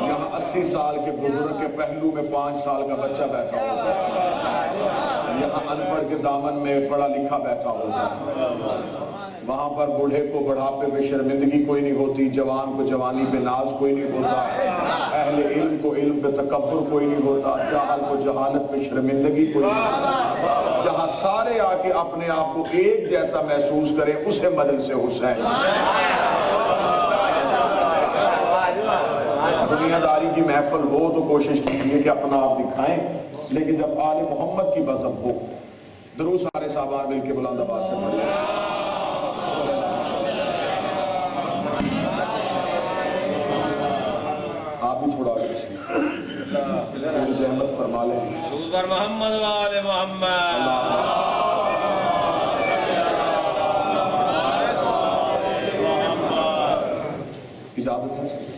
یہاں 80 سال کے بزرگ کے پہلو میں 5 سال کا بچہ بیٹھا ہوتا ہے. یہاں ان پڑھ کے دامن میں پڑھا لکھا بیٹھا ہوتا ہے. وہاں پر بوڑھے کو بڑھاپے پہ شرمندگی کوئی نہیں ہوتی، جوان کو جوانی پہ ناز کوئی نہیں ہوتا، اہل علم کو علم پہ تکبر کوئی نہیں ہوتا، جاہل کو جہالت پہ شرمندگی کوئی نہیں ہوتا. جہاں سارے آ کے اپنے آپ کو ایک جیسا محسوس کریں اسے مدرسے حسین. دنیا داری کی محفل ہو تو کوشش کیجیے کہ اپنا آپ دکھائیں، لیکن جب آل محمد کی مذہب ہو درود سارے صحابہ مل کے بلند آواز سے پڑھیں. آپ بھی تھوڑا آگے تھوڑی زحمت فرما لیں. درود بر محمد و آل محمد. اجازت ہے سر؟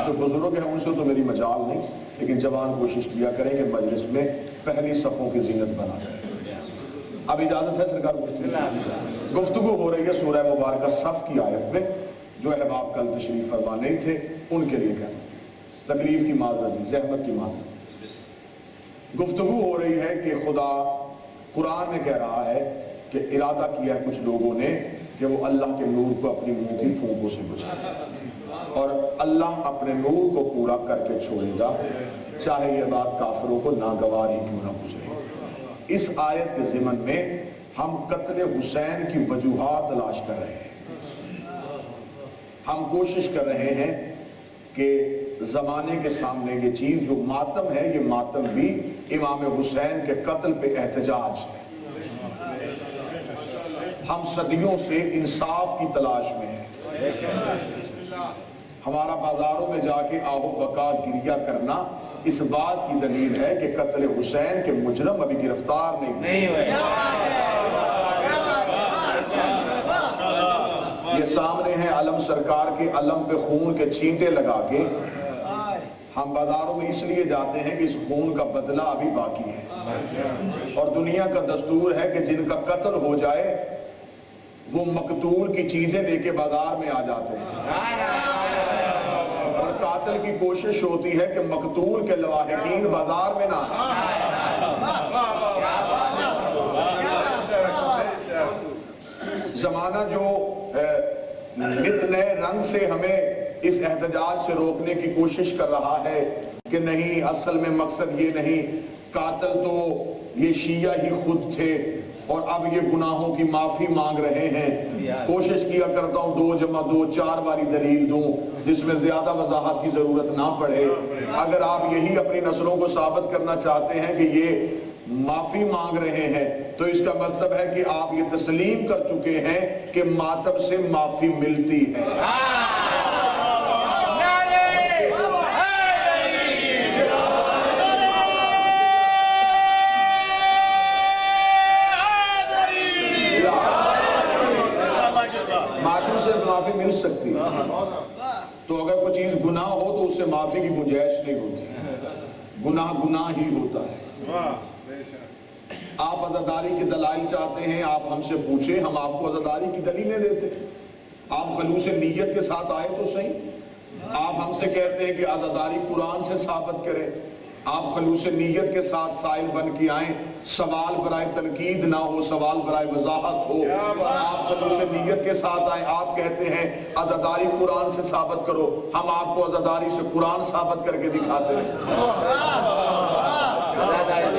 جو بزرگ ہیں ان سے تو میری مجال نہیں، لیکن جوان کوشش کیا کریں کہ مجلس میں پہلی صفوں کی زینت بنا کریں. اب اجازت ہے سرکار؟ گفتگو ہو رہی ہے سورہ مبارکہ صف کی آیت میں. جو احباب کل تشریف فرما نہیں تھے ان کے لیے کہنا، تکلیف کی معذرت دی، زحمت کی معذرت. گفتگو ہو رہی ہے کہ خدا قرآن میں کہہ رہا ہے کہ ارادہ کیا ہے کچھ لوگوں نے کہ وہ اللہ کے نور کو اپنی منہ کی پھونکوں سے بچھائے، اور اللہ اپنے نور کو پورا کر کے چھوڑے گا چاہے یہ بات کافروں کو ناگوار ہی کیوں نہ گزرے. اس آیت کے ضمن میں ہم قتل حسین کی وجوہات تلاش کر رہے ہیں. ہم کوشش کر رہے ہیں کہ زمانے کے سامنے یہ چیز جو ماتم ہے، یہ ماتم بھی امام حسین کے قتل پہ احتجاج ہے. ہم صدیوں سے انصاف کی تلاش میں ہیں. ہمارا بازاروں میں جا کے آہو بکا گریہ کرنا اس بات کی دلیل ہے کہ قتل حسین کے مجرم ابھی گرفتار نہیں ہوئے. یہ سامنے ہیں علم سرکار کے علم پہ خون کے چھینٹے لگا کے. ہم بازاروں میں اس لیے جاتے ہیں کہ اس خون کا بدلہ ابھی باقی ہے، اور دنیا کا دستور ہے کہ جن کا قتل ہو جائے وہ مقتول کی چیزیں لے کے بازار میں آ جاتے ہیں، اور قاتل کی کوشش ہوتی ہے کہ مقتول کے لواحقین بازار میں نہ زمانہ جو نت نئے رنگ سے ہمیں اس احتجاج سے روکنے کی کوشش کر رہا ہے کہ نہیں، اصل میں مقصد یہ نہیں، قاتل تو یہ شیعہ ہی خود تھے اور اب یہ گناہوں کی معافی مانگ رہے ہیں. کوشش کیا کرتا ہوں 2 جمع 2 4 والی دلیل دوں جس میں زیادہ وضاحت کی ضرورت نہ پڑے. اگر آپ یہی اپنی نسلوں کو ثابت کرنا چاہتے ہیں کہ یہ معافی مانگ رہے ہیں تو اس کا مطلب ہے کہ آپ یہ تسلیم کر چکے ہیں کہ ماتم سے معافی ملتی ہے. ماتم سے معافی مل سکتی ہے، تو اگر کوئی چیز گناہ ہو تو اس سے معافی کی گنجائش نہیں ہوتی. گناہ گناہ ہی ہوتا ہے. آپ عزاداری کی دلائل چاہتے ہیں، آپ ہم سے پوچھیں، ہم آپ کو عزاداری کی دلیلیں دیتے ہیں۔ آپ خلوص نیت کے ساتھ آئے تو صحیح۔ آپ ہم سے کہتے ہیں کہ عزاداری قرآن سے ثابت کریں، آپ خلوص نیت کے ساتھ سائل بن کے آئیں، سوال برائے تنقید نہ ہو، سوال برائے وضاحت ہو۔ آپ خلوص نیت کے ساتھ آئیں، آپ کہتے ہیں عزاداری قرآن سے ثابت کرو، ہم آپ کو عزاداری سے قرآن ثابت کر کے دکھاتے ہیں۔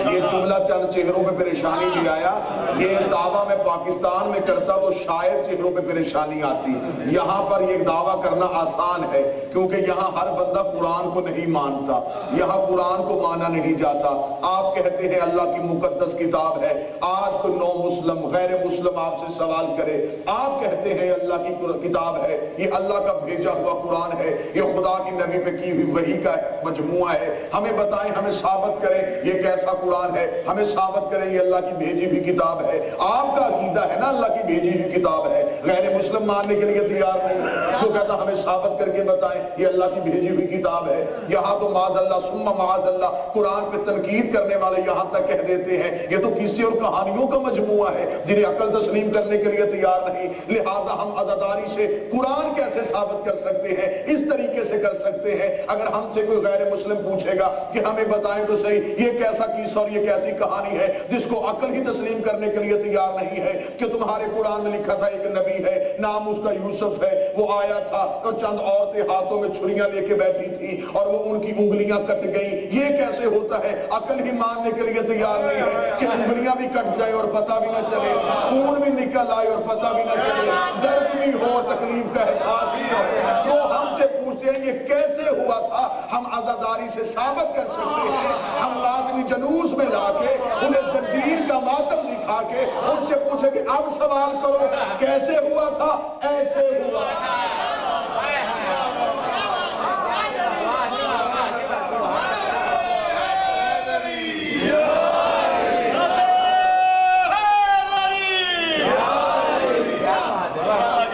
یہ جملہ چند چہروں پہ پریشانی لے آیا، یہ دعویٰ میں پاکستان میں کرتا تو شاید چہروں پہ پریشانی آتی، یہاں پر یہ دعویٰ کرنا آسان ہے کیونکہ یہاں ہر بندہ قرآن کو نہیں مانتا، یہاں قرآن کو مانا نہیں جاتا۔ آپ کہتے ہیں اللہ کی مقدس کتاب ہے، آج کوئی نو مسلم غیر مسلم آپ سے سوال کرے، آپ کہتے ہیں اللہ کی کتاب ہے، یہ اللہ کا بھیجا ہوا قرآن ہے، یہ خدا کی نبی پہ کی ہوئی وحی کا مجموعہ ہے، ہمیں بتائیں، ہمیں ثابت کریں یہ کیسا قرآن ہے، ہمیں ثابت کریں یہ اللہ کی بھیجی ہوئی کتاب ہے۔ آپ کا عقیدہ ہے نا اللہ کی بھیجی ہوئی کتاب ہے، غیر مسلم ماننے کے لیے تیار نہیں، تو کہتا ہمیں ثابت کر کے بتائیں یہ اللہ کی بھیجی ہوئی کتاب ہے۔ یہاں تو معاذ اللہ ثم معاذ اللہ قرآن پہ تنقید کرنے والے یہاں تک کہہ دیتے ہیں یہ تو قصے اور کہانیوں کا مجموعہ ہے جنہیں عقل تسلیم کرنے کے لیے تیار نہیں، لہٰذا ہم عزاداری سے قرآن کیسے ثابت کر سکتے ہیں؟ اس طریقے سے کر سکتے ہیں، اگر ہم سے کوئی غیر مسلم پوچھے گا کہ ہمیں بتائیں تو صحیح یہ کیسا قصہ اور یہ کیسی کہانی ہے جس کو عقل ہی تسلیم کرنے کے لیے تیار نہیں ہے کہ تمہارے قرآن میں لکھا تھا ایک نبی ہے نام اس کا یوسف ہے، وہ آیا تھا اور چند عورتیں ہاتھوں میں چھریاں لے کے بیٹھی تھی اور وہ ان کی انگلیاں کٹ گئیں، یہ کیسے ہوتا ہے؟ عقل ہی ماننے کے لیے تیار نہیں ہے کہ انگلیاں بھی کٹ جائیں اور پتہ بھی نہ چلے، خون بھی نکل آئے اور پتہ بھی نہ چلے، درد بھی ہو تکلیف کا احساس بھی ہو، تو ہم سے پوچھتے ہیں یہ کیسے ہوا تھا؟ ہم عزاداری سے ثابت کر سکتے ہیں، ہم لازمی جلوس میں لا کے انہیں زنجیر کا ماتم دکھا کے ان سے پوچھے کہ اب سوال کرو کیسے ہوا تھا؟ ایسے ہوا تھا۔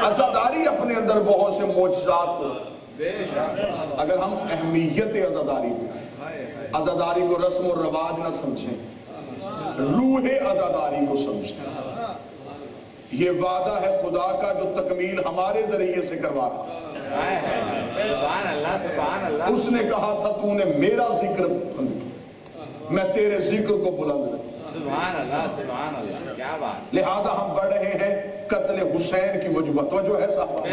عزاداری اپنے اندر بہت سے معجزات کو، اگر ہم اہمیت عزاداری میں عزاداری کو رسم و رواج نہ سمجھیں، روح عزاداری کو سمجھیں، یہ وعدہ ہے خدا کا جو تکمیل ہمارے ذریعے سے کروا رہا ہے۔ اس نے کہا تھا تو نے میرا ذکر بلند کیا، میں تیرے ذکر کو بلند رکھوں۔ سبحان اللہ سبحان اللہ، کیا بات۔ لہٰذا ہم بڑھ رہے ہیں قتل حسین کی وجوہات، توجہ ہے صاحب،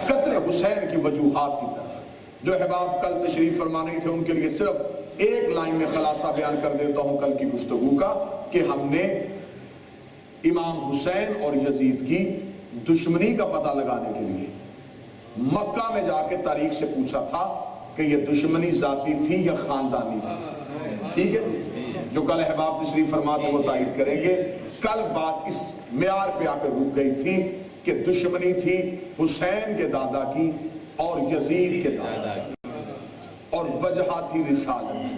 قتل حسین کی وجوہات کی طرف۔ جو احباب کل تشریف فرما نہیں تھے ان کے لیے صرف ایک لائن میں خلاصہ بیان کر دیتا ہوں کل کی گفتگو کا، کہ ہم نے امام حسین اور یزید کی دشمنی کا پتہ لگانے کے لیے مکہ میں جا کے تاریخ سے پوچھا تھا کہ یہ دشمنی ذاتی تھی یا خاندانی تھی، ٹھیک ہے؟ جو کل احباب تشریف فرما تھے وہ تائید کریں گے۔ کل بات اس معیار پہ آ کے رک گئی تھی کہ دشمنی تھی حسین کے دادا کی اور یزید کے دادا کی، اور وجہ تھی رسالت،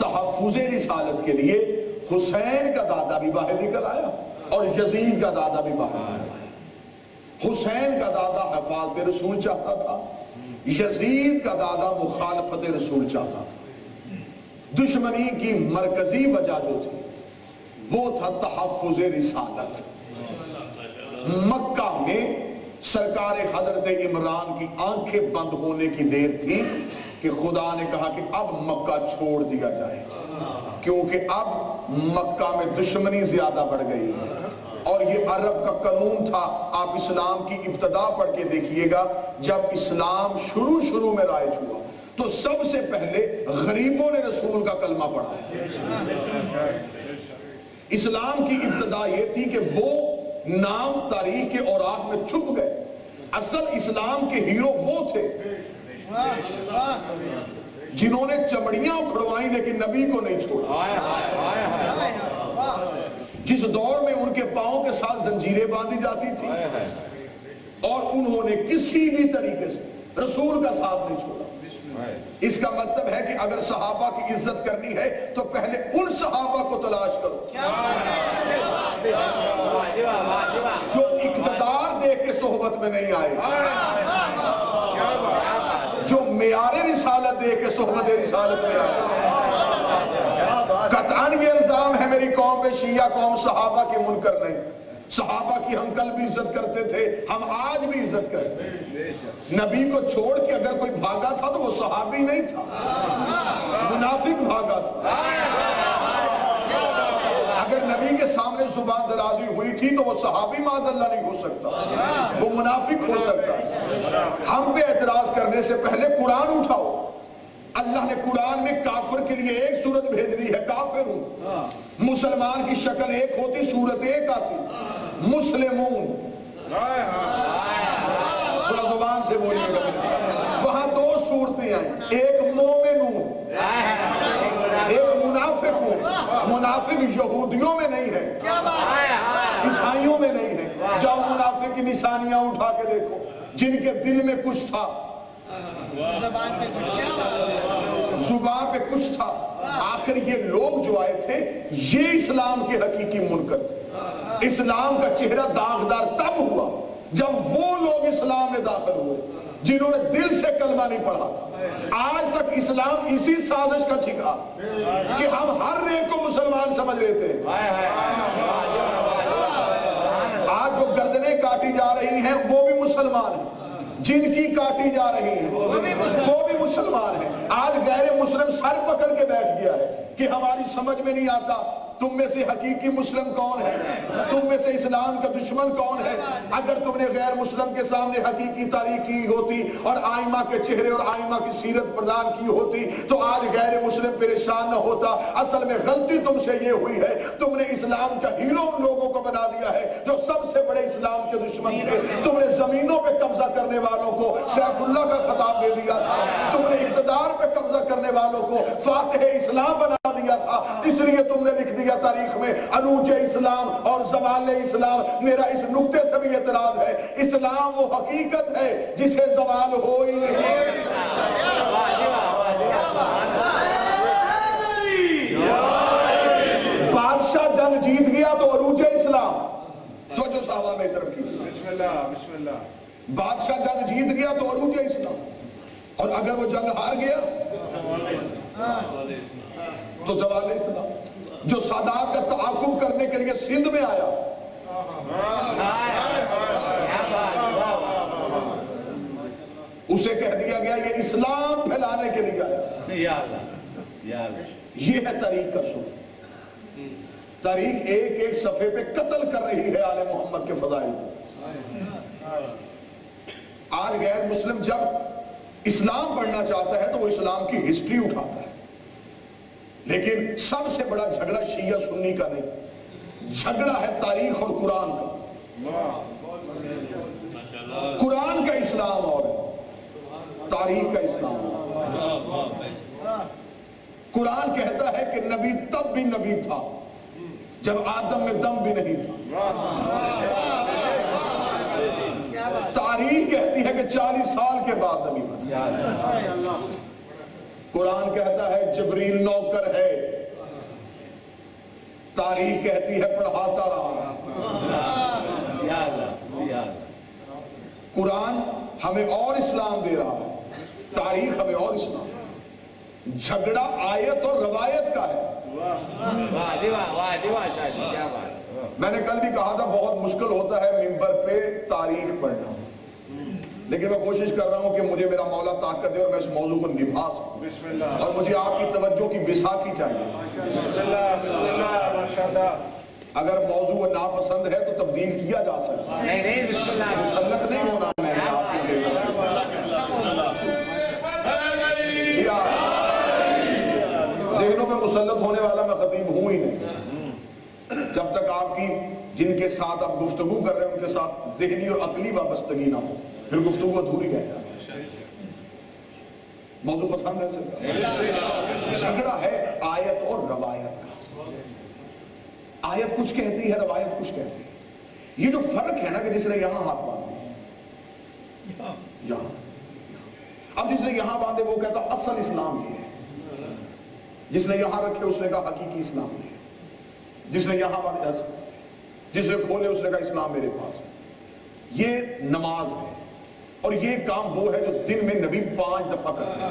تحفظ رسالت کے لیے حسین کا دادا بھی باہر نکل آیا اور یزید کا دادا بھی باہر نکل آیا۔ حسین کا دادا حفاظت رسول چاہتا تھا، یزید کا دادا مخالفت رسول چاہتا تھا۔ دشمنی کی مرکزی وجہ جو تھی وہ تھا تحفظ رسالت۔ مکہ میں سرکار حضرت عمران کی آنکھیں بند ہونے کی دیر تھی کہ خدا نے کہا کہ اب مکہ چھوڑ دیا جائے، کیونکہ اب مکہ میں دشمنی زیادہ بڑھ گئی ہے، اور یہ عرب کا قانون تھا۔ آپ اسلام کی ابتدا پڑھ کے دیکھیے گا، جب اسلام شروع میں رائج ہوا تو سب سے پہلے غریبوں نے رسول کا کلمہ پڑھا۔ اسلام کی ابتدا یہ تھی کہ وہ نام تاریخ کے اوراق میں چھپ گئے، اصل اسلام کے ہیرو وہ تھے جنہوں نے چمڑیاں اکھڑوائیں لیکن نبی کو نہیں چھوڑا، جس دور میں ان کے پاؤں کے ساتھ زنجیریں باندھی جاتی تھی اور انہوں نے کسی بھی طریقے سے رسول کا ساتھ نہیں چھوڑا۔ اس کا مطلب ہے کہ اگر صحابہ کی عزت کرنی ہے تو پہلے ان صحابہ کو تلاش کرو جو اقتدار دیکھ کے صحبت میں نہیں آئے، جو معیار رسالت دیکھ کے صحبت رسالت میں آئے۔ قطعاً یہ الزام ہے میری قوم پہ، شیعہ قوم صحابہ کے منکر نہیں. صحابہ کی ہم کل بھی عزت کرتے تھے، ہم آج بھی عزت کرتے ہیں. نبی کو چھوڑ کے اگر کوئی بھاگا تھا تو وہ صحابی نہیں تھا، منافق بھاگا تھا. اگر نبی کے سامنے زبان درازی ہوئی تھی تو وہ صحابی معاذ اللہ نہیں ہو سکتا، وہ منافق ہو سکتا. ہم پہ اعتراض کرنے سے پہلے قرآن اٹھاؤ. اللہ نے قرآن میں کافر کے لیے ایک صورت بھیج دی ہے، کافر ہوں. مسلمان کی شکل ایک ہوتی، صورت ایک آتی، مسلمون. تھوڑا زبان سے بولیے گا. وہاں دو صورتیں ہیں، ایک مومنون، ایک منافق ہوں. منافق یہودیوں میں نہیں ہے، عیسائیوں میں نہیں ہے. جاؤ منافق کی نشانیاں اٹھا کے دیکھو، جن کے دل میں کچھ تھا، زبان پہ کچھ تھا. آخر یہ لوگ جو آئے تھے یہ اسلام کے حقیقی منکر تھے. اسلام کا چہرہ داغدار تب ہوا جب وہ لوگ اسلام میں داخل ہوئے جنہوں نے دل سے کلمہ نہیں پڑھا تھا. آج تک اسلام اسی سازش کا شکار کہ ہم ہر ایک کو مسلمان سمجھ لیتے ہیں. آج جو گردنیں کاٹی جا رہی ہیں وہ بھی مسلمان ہیں، جن کی کاٹی جا رہی ہیں وہ بھی مسلمان ہیں. آج غیر مسلم سر پکڑ کے بیٹھ گیا ہے کہ ہماری سمجھ میں نہیں آتا تم میں سے حقیقی مسلم کون ہے، تم میں سے اسلام کا دشمن کون ہے. اگر تم نے غیر مسلم کے سامنے حقیقی تاریخ کی ہوتی اور آئمہ کے چہرے اور آئمہ کی سیرت پردان کی ہوتی تو آج غیر مسلم پریشان نہ ہوتا. اصل میں غلطی تم سے یہ ہوئی ہے، تم نے اسلام کا ہیرو ان لوگوں کو بنا دیا ہے جو سب سے بڑے اسلام کے دشمن تھے. تم نے زمینوں پہ قبضہ کرنے والوں کو سیف اللہ کا خطاب دے دیا تھا، تم نے اقتدار پہ قبضہ کرنے والوں کو فاتح اسلام بنا دیا تھا. اس لیے تم نے لکھ دیا تاریخ میں عروج اسلام اور زوال اسلام. میرا اس نقطے سے بھی اعتراض ہے، اسلام وہ حقیقت ہے جسے زوال ہو ہی نہیں. بادشاہ جنگ جیت گیا تو عروج اسلام تو جو صحابہ میں طرف کی بسم اللہ. بادشاہ جنگ جیت گیا تو عروج اسلام، اور اگر وہ جنگ ہار گیا تو زوال اسلام. جو سادات کا تعاقب کرنے کے لیے سندھ میں آیا اسے کہہ دیا گیا یہ اسلام پھیلانے کے لیے آیا. یہ ہے تاریخ کا سو. تاریخ ایک ایک صفحے پہ قتل کر رہی ہے آل محمد کے فضائل. آج غیر مسلم جب اسلام پڑھنا چاہتا ہے تو وہ اسلام کی ہسٹری اٹھاتا ہے، لیکن سب سے بڑا جھگڑا شیعہ سنی کا نہیں، جھگڑا ہے تاریخ اور قرآن کا. قرآن کا اسلام اور تاریخ کا اسلام. قرآن کہتا ہے کہ نبی تب بھی نبی تھا جب آدم میں دم بھی نہیں تھا. تاریخ کہتی ہے کہ 40 سال کے بعد نبی بنا. قرآن کہتا ہے جبریل نوکر ہے، تاریخ کہتی ہے پڑھاتا رہا. قرآن ہمیں اور اسلام دے رہا ہے، تاریخ ہمیں اور اسلام. جھگڑا آیت اور روایت کا ہے. میں نے کل بھی کہا تھا بہت مشکل ہوتا ہے ممبر پہ تاریخ پڑھنا، لیکن میں کوشش کر رہا ہوں کہ مجھے میرا مولا طاقت دے اور میں اس موضوع کو نبھا سکوں. اور مجھے آپ کی توجہ کی بیساکھی چاہیے. اگر موضوع ناپسند ہے تو تبدیل کیا جا سکتا ہے، مسلط نہیں ہونا. میں نے آپ کی ذہنوں پہ مسلط ہونے والا میں خطیب ہوں ہی نہیں. جب تک آپ کی جن کے ساتھ آپ گفتگو کر رہے ہیں ان کے ساتھ ذہنی اور عقلی وابستگی نہ ہو پھر گفتگو ادھوری رہ جاتی ہے. موضوع پسند ہے سر؟ جھگڑا ہے آیت اور روایت کا. آیت کچھ کہتی ہے، روایت کچھ کہتی ہے. یہ جو فرق ہے نا کہ جس نے یہاں ہاتھ باندھے یہاں، اب جس نے یہاں باندھے وہ کہتا اصل اسلام یہ ہے، جس نے یہاں رکھے اس نے کہا حقیقی اسلام یہ ہے، جس نے یہاں باندھے جس نے کھولے اس نے کہا اسلام میرے پاس ہے. یہ نماز ہے اور یہ کام وہ ہے جو دن میں نبی 5 دفعہ کرتے ہیں.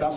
10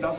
10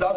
10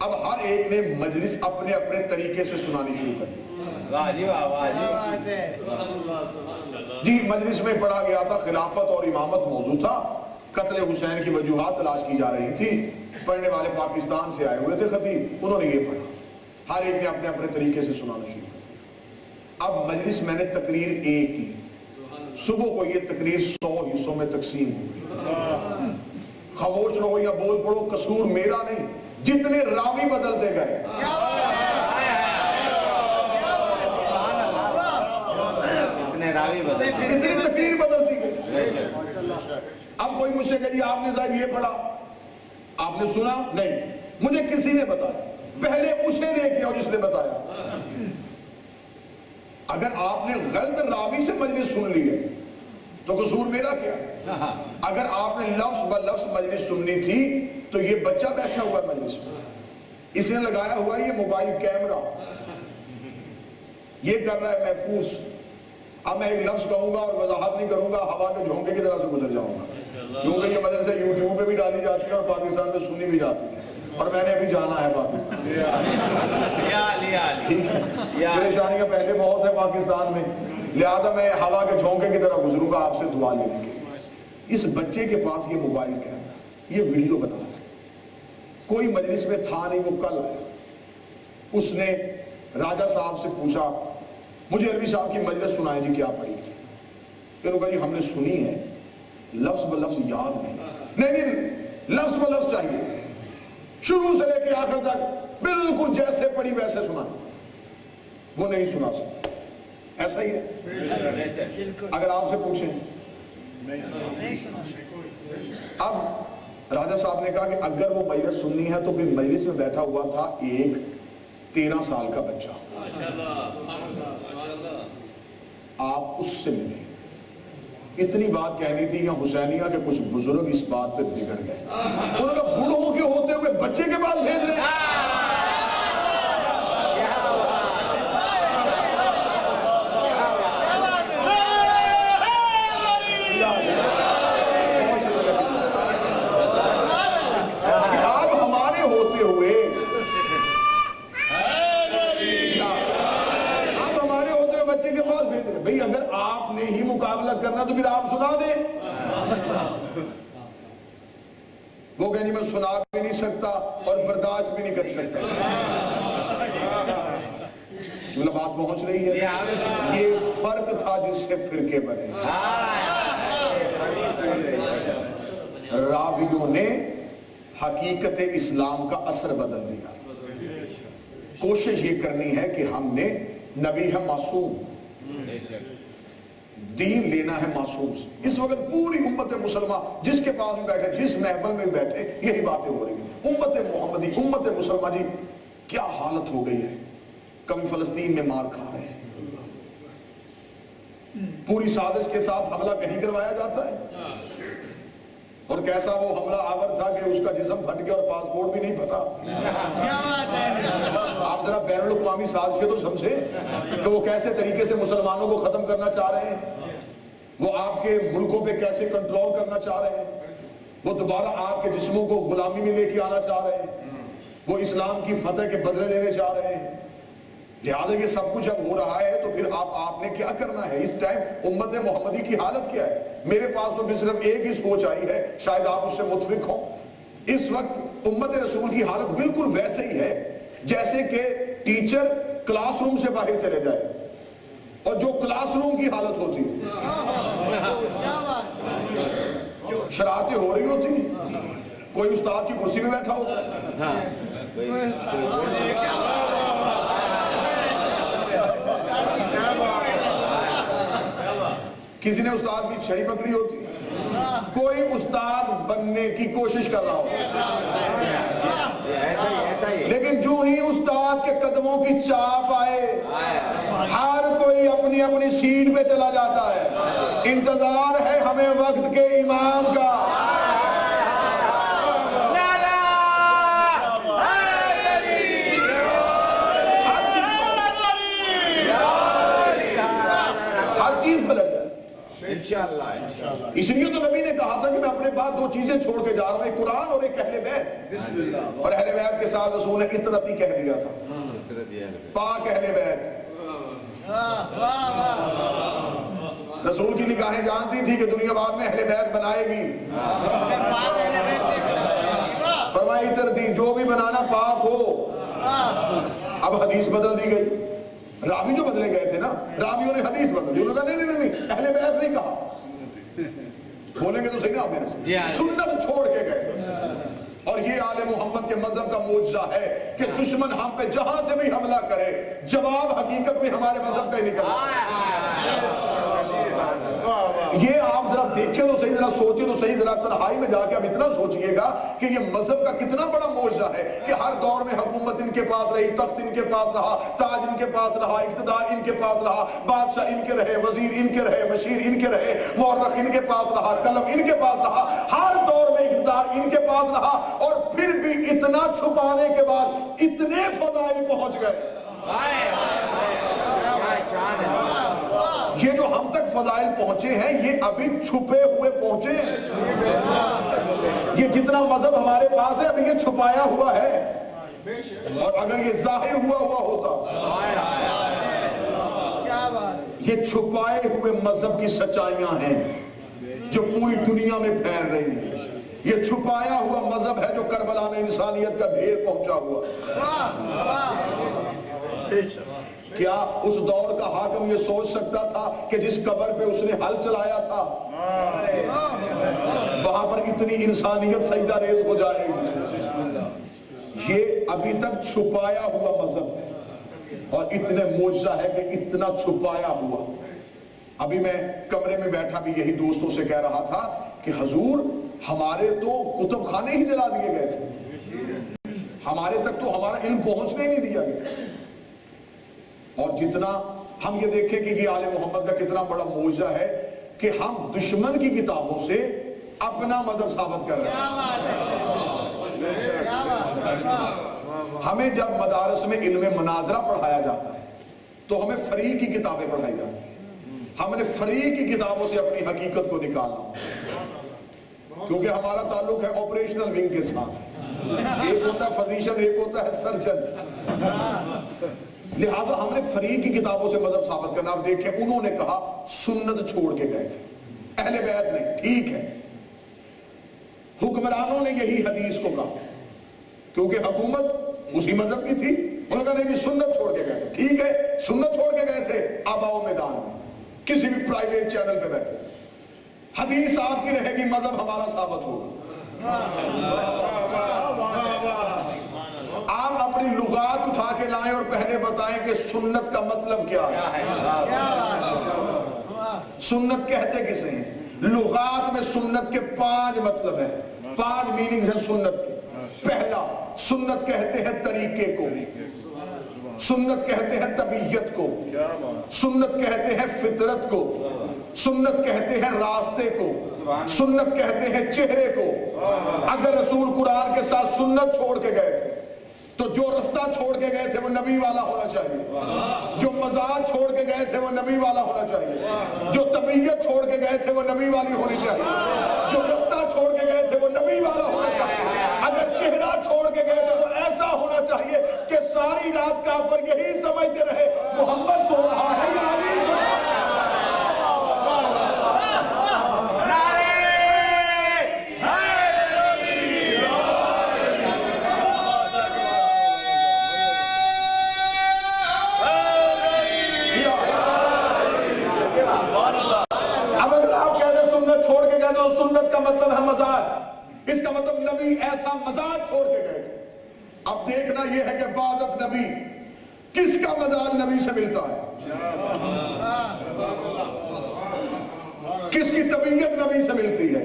اب ہر ایک نے مجلس اپنے اپنے طریقے سے سنانی شروع کر دی. جی مجلس میں پڑھا گیا تھا خلافت اور امامت موضوع تھا, قتل حسین کی وجوہات تلاش کی جا رہی تھی. پڑھنے والے پاکستان سے آئے ہوئے تھے خطیب, انہوں نے یہ پڑھا, ہر ایک نے اپنے اپنے طریقے سے سنانا شروع کیا. اب مجلس میں نے تقریر ایک کی, صبح کو یہ تقریر 100 حصوں میں تقسیم ہو گئی. خاموش رہو یا بول پڑو, قصور میرا نہیں, جتنے راوی بدلتے گئے. اتنی تقریر بدلتی گئی. اب کوئی مجھ سے کہ جی آپ نے صاحب یہ پڑھا, آپ نے سنا نہیں, مجھے کسی نے بتایا, پہلے اسے نے کیا جس نے بتایا. اگر آپ نے غلط راوی سے مجلس سن لی ہے تو قصور میرا کیا ہے؟ اگر آپ نے لفظ بلفظ مجلس سننی تھی تو یہ بچہ بیٹھا ہوا ہے مجلس میں, اس نے لگایا ہوا ہے یہ موبائل کیمرہ, یہ کر رہا ہے محفوظ. اب میں ایک لفظ کہوں گا اور وضاحت نہیں کروں گا, ہوا کے جھونکے کی طرح سے گزر جاؤں گا, کیونکہ یہ مدرسے یوٹیوب پہ بھی ڈالی جاتی ہے اور پاکستان میں سنی بھی جاتی ہے, اور میں نے ابھی جانا ہے پاکستان. پریشانیاں پہلے بہت ہے پاکستان میں, لہذا میں ہوا کے جھونکے کی طرح گزروں گا آپ سے دعا لینے کے لیے. اس بچے کے پاس یہ موبائل کیمرہ, یہ ویڈیو بتا رہا ہے, کوئی مجلس میں تھا نہیں, وہ کل آیا. اس نے راجہ صاحب سے پوچھا مجھے عربی صاحب کی مجلس سنائے جی کیا پڑھی تھی. انہوں نے کہا جی ہم نے سنی ہے, لفظ بلفظ یاد نہیں. نہیں لفظ بلفظ چاہیے, شروع سے لے کے آخر تک بالکل جیسے پڑھی ویسے سنا. وہ نہیں سنا سکتا, ایسا ہی ہے. اگر آپ سے پوچھیں, اب راجہ صاحب نے کہا کہ اگر وہ مجلس سننی ہے تو پھر مجلس میں بیٹھا ہوا تھا ایک 13 سال کا بچہ, آپ اس سے ملیں. اتنی بات کہنی تھی یا حسینیہ کے کچھ بزرگ اس بات پہ بگڑ گئے. انہوں نے کہا بوڑھوں کے ہوتے ہوئے بچے کے پاس بھیج رہے ہیں. آپ ہمارے ہوتے ہوئے بچے کے پاس بھیج رہے. بھئی اگر آپ نے ہی مقابلہ کرنا تو پھر آپ سنا دیں. وہ کہیں میں سنا بھی نہیں سکتا اور برداشت بھی نہیں کر سکتا. مطلب بات پہنچ رہی ہے. یہ فرق تھا جس سے فرقے بنے. راویوں نے حقیقت اسلام کا اثر بدل دیا. کوشش یہ کرنی ہے کہ ہم نے, نبی ہے معصوم, دین لینا ہے معصوم سے. اس وقت پوری امت مسلمہ جس کے پاس بھی بیٹھے, جس محفل میں بیٹھے, یہی باتیں ہو رہی ہیں. امت محمدی, امت مسلمہ جی کیا حالت ہو گئی ہے. کبھی فلسطین میں مار کھا رہے ہیں, پوری سازش کے ساتھ حملہ کہیں کروایا جاتا ہے, اور کیسا وہ حملہ آور تھا کہ اس کا جسم پھٹ گیا اور پاسپورٹ بھی نہیں پھٹا. آپ ذرا بین الاقوامی سازش کے تو سمجھیں کہ وہ کیسے طریقے سے مسلمانوں کو ختم کرنا چاہ رہے ہیں, وہ آپ کے ملکوں پہ کیسے کنٹرول کرنا چاہ رہے ہیں, وہ دوبارہ آپ کے جسموں کو غلامی میں لے کے آنا چاہ رہے ہیں, وہ اسلام کی فتح کے بدلے لینے چاہ رہے ہیں. لہٰذا یہ سب کچھ اب ہو رہا ہے تو پھر آپ نے کیا کرنا ہے. اس ٹائم امت محمدی کی حالت کیا ہے. میرے پاس تو صرف ایک ہی سوچ آئی ہے, شاید آپ اس سے متفق ہوں. اس وقت امت رسول کی حالت بالکل ویسے ہی ہے جیسے کہ ٹیچر کلاس روم سے باہر چلے جائے اور جو کلاس روم کی حالت ہوتی ہے. شرارتیں ہو رہی ہوتی, کوئی استاد کی کرسی میں بیٹھا ہوتا, کسی نے استاد کی چھڑی پکڑی ہوتی, کوئی استاد بننے کی کوشش کر رہا ہوتا. لیکن جو ہی استاد کے قدموں کی چاپ آئے, ہر کوئی اپنی اپنی سیٹ پہ چلا جاتا ہے. انتظار ہے ہمیں وقت کے امام کا. ہر چیز پہ لگ جائے. اس لیے تو نبی نے کہا تھا کہ میں اپنے اپنے بعد دو چیزیں چھوڑ کے جا رہا ہوں، ایک قرآن اور ایک اہل بیت. اور اہل بیت کے ساتھ رسول نے اطرت ہی کہہ دیا تھا، پاک اہل بیت. رسول کی نگاہیں جانتی تھی کہ دنیا بعد میں اہل بیت بنائے گی. فرمائی عطر تھی، جو بھی بنانا پاک ہو. اب حدیث بدل دی گئی، راوی جو بدلے گئے تھے نا، راویوں نے حدیث بدل دی. انہوں نے کہا نہیں اہل بیت نہیں کہا. بولیں گے تو صحیح نا آپ میرے سے، سنت چھوڑ کے گئے تھے. اور یہ آل محمد کے مذہب کا معجزہ ہے کہ دشمن ہم پہ جہاں سے بھی حملہ کرے، جواب حقیقت میں ہمارے مذہب کا ہی نکلتا. یہ آپ ذرا دیکھیں تو صحیح، ذرا سوچیں تو صحیح، ذرا تنہائی میں جا کے آپ اتنا سوچئے گا کہ یہ مذہب کا کتنا بڑا معجزہ ہے کہ ہر دور میں حکومت ان کے پاس رہی، تخت ان کے پاس رہا، تاج ان کے پاس رہا، اقتدار ان کے پاس رہا، بادشاہ ان کے رہے، وزیر ان کے رہے، مشیر ان کے رہے، مورخ ان کے پاس رہا، قلم ان کے پاس رہا، ہر دور میں اقتدار ان کے پاس رہا. اور پھر بھی اتنا چھپانے کے بعد اتنے فضائل پہنچ گئے. یہ جو ہم تک فضائل پہنچے ہیں یہ ابھی چھپے ہوئے پہنچے ہیں. یہ جتنا مذہب ہمارے پاس ہے ابھی یہ چھپایا ہوا ہے. اور اگر یہ ظاہر ہوا ہوتا، یہ چھپائے ہوئے مذہب کی سچائیاں ہیں جو پوری دنیا میں پھیل رہی ہیں. یہ چھپایا ہوا مذہب ہے جو کربلا میں انسانیت کا ڈھیر پہنچا ہوا. کیا اس دور کا حاکم یہ سوچ سکتا تھا کہ جس قبر پہ اس نے ہل چلایا تھا وہاں پر اتنی انسانیت سجدہ ریز ہو جائے گی؟ یہ ابھی تک چھپایا ہوا مذہب ہے اور اتنے معجزہ ہے کہ اتنا چھپایا ہوا. ابھی میں کمرے میں بیٹھا بھی یہی دوستوں سے کہہ رہا تھا کہ حضور ہمارے تو کتب خانے ہی جلا دیے گئے تھے، ہمارے تک تو ہمارا علم پہنچنے نہیں دیا گیا. اور جتنا ہم یہ دیکھیں کہ یہ آل محمد کا کتنا بڑا معجزہ ہے کہ ہم دشمن کی کتابوں سے اپنا مذہب ثابت کر رہے ہیں. ہمیں جب مدارس میں علم مناظرہ پڑھایا جاتا ہے تو ہمیں فریق کی کتابیں پڑھائی جاتی ہیں. ہم نے فریق کی کتابوں سے اپنی حقیقت کو نکالا کیونکہ ہمارا تعلق ہے آپریشنل ونگ کے ساتھ. ایک ہوتا ہے فزیشن، ایک ہوتا ہے سرجن. لہٰذا ہم نے فریق کی کتابوں سے مذہب ثابت کرنا. آپ دیکھیں انہوں نے کہا سنت چھوڑ کے گئے تھے، اہل بیت نے. ٹھیک ہے، حکمرانوں نے یہی حدیث کو کہا کیونکہ حکومت اسی مذہب کی تھی. انہوں نے کہا نہیں جی سنت چھوڑ کے گئے تھے. ٹھیک ہے، سنت چھوڑ کے گئے تھے، اب آؤ میدان میں کسی بھی پرائیویٹ چینل پہ بیٹھے، حدیث آپ کی رہے گی، مذہب ہمارا ثابت ہوگا. آپ اپنی لغات اٹھا کے لائیں اور پہلے بتائیں کہ سنت کا مطلب کیا ہے. سنت کہتے کسے ہیں؟ لغات میں سنت کے 5 مطلب ہیں، 5 میننگز ہیں سنت کے. پہلا، سنت کہتے ہیں طریقے کو، سنت کہتے ہیں طبیعت کو، سنت کہتے ہیں فطرت کو، سنت کہتے ہیں راستے کو، سنت کہتے ہیں چہرے کو. اگر رسول قرآن کے ساتھ سنت چھوڑ کے گئے تھے تو جو رستہ چھوڑ کے گئے تھے وہ نبی والا ہونا چاہیے، جو مزار چھوڑ کے گئے تھے وہ نبی والا ہونا چاہیے، جو طبیعت چھوڑ کے گئے تھے وہ نبی والی ہونی چاہیے، جو رستہ چھوڑ کے گئے تھے وہ نبی والا ہونا چاہیے. اگر چہرہ چھوڑ کے گئے تھے تو ایسا ہونا چاہیے کہ ساری رات کافر یہی سمجھتے رہے محمد سو رہا ہے یا علی سو رہا ہے. سنت کا مطلب ہے مزاج، اس کا مطلب نبی ایسا مزاج چھوڑ کے گئے تھے. اب دیکھنا یہ ہے کہ بعد از نبی کس کا مزاج نبی سے ملتا ہے، کس کی طبیعت نبی سے ملتی ہے.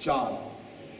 4,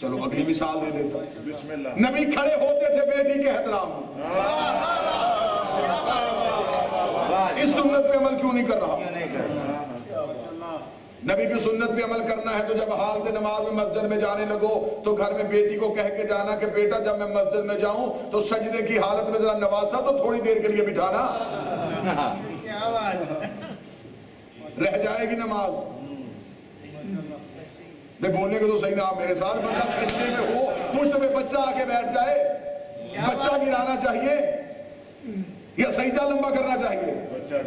چلو اگلی مثال دے دیتا ہوں. نبی کھڑے ہوتے تھے بیٹی کے احترام میں. اس سنت پہ عمل کیوں نہیں کر رہا؟ نبی کی سنت پہ عمل کرنا ہے تو جب حالت نماز میں مسجد میں جانے لگو تو گھر میں بیٹی کو کہہ کے جانا کہ بیٹا جب میں مسجد میں جاؤں تو سجدے کی حالت میں ذرا نوازا تو تھوڑی دیر کے لیے بٹھانا. رہ جائے گی نماز. میں بولنے کے تو صحیح نہ آپ میرے ساتھ بندہ سجدے میں ہو پشت پہ بچہ آ کے بیٹھ جائے, بچہ گرانا چاہیے یا سجدہ لمبا کرنا چاہیے؟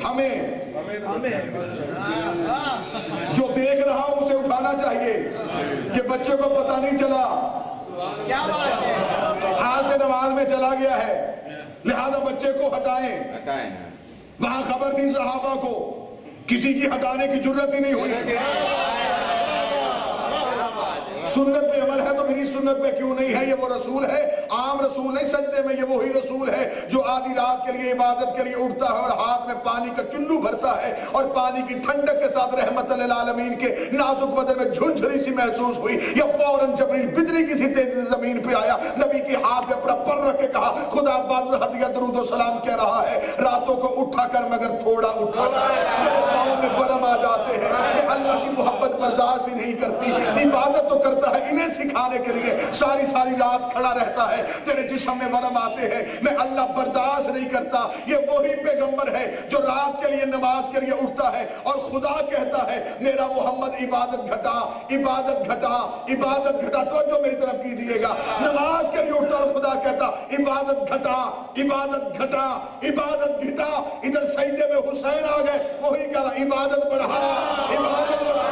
ہمیں جو دیکھ رہا ہوں اسے اٹھانا چاہیے کہ بچے کو پتہ نہیں چلا, حالت نماز میں چلا گیا ہے, لہذا بچے کو ہٹائیں. وہاں خبر تھی صحابہ کو, کسی کی ہٹانے کی جرت ہی نہیں ہوئی. سنت پہ عمل ہے تو میری سنت پہ کیوں نہیں ہے؟ یہ وہ رسول ہے, عام رسول نہیں سجدے میں, یہ وہی رسول ہے جو آدھی رات کے لیے عبادت کے لیے اٹھتا ہے اور ہاتھ میں پانی کا چلو بھرتا ہے اور پانی کی ٹھنڈک کے ساتھ رحمت للعالمین کے نازک بدن میں جھنجھری سی محسوس ہوئی, یا فوراً جبریل بدری کسی تیزی سے زمین پہ آیا, نبی کے ہاتھ میں اپنا پر رکھ کے کہا خدا باز ہدیہ درود و سلام کہہ رہا ہے, راتوں کو اٹھا کر مگر تھوڑا اٹھاتا ہے, میرے پاؤں میں ورم آ جاتے ہیں, کہ اللہ کی محبت برداشت ہی نہیں کرتی, عبادت تو کرتا ہے انہیں سکھانے کے لیے, ساری رات کھڑا رہتا ہے, تیرے جسم میں ورم آتے ہیں, میں اللہ برداشت نہیں کرتا. یہ وہی پیغمبر ہے جو رات کے لیے نماز کے لیے اٹھتا ہے اور خدا کہتا ہے میرا محمد عبادت گھٹا, عبادت گھٹا, عبادت گھٹا. تو جو میری طرف کی دیے گا, نماز کے لیے اٹھتا اور خدا کہتا عبادت گھٹا, عبادت گھٹا, عبادت گھٹا. ادھر سجدے میں حسین آ گئے, وہی کہہ رہا عبادت بڑھا, عبادت بڑھا.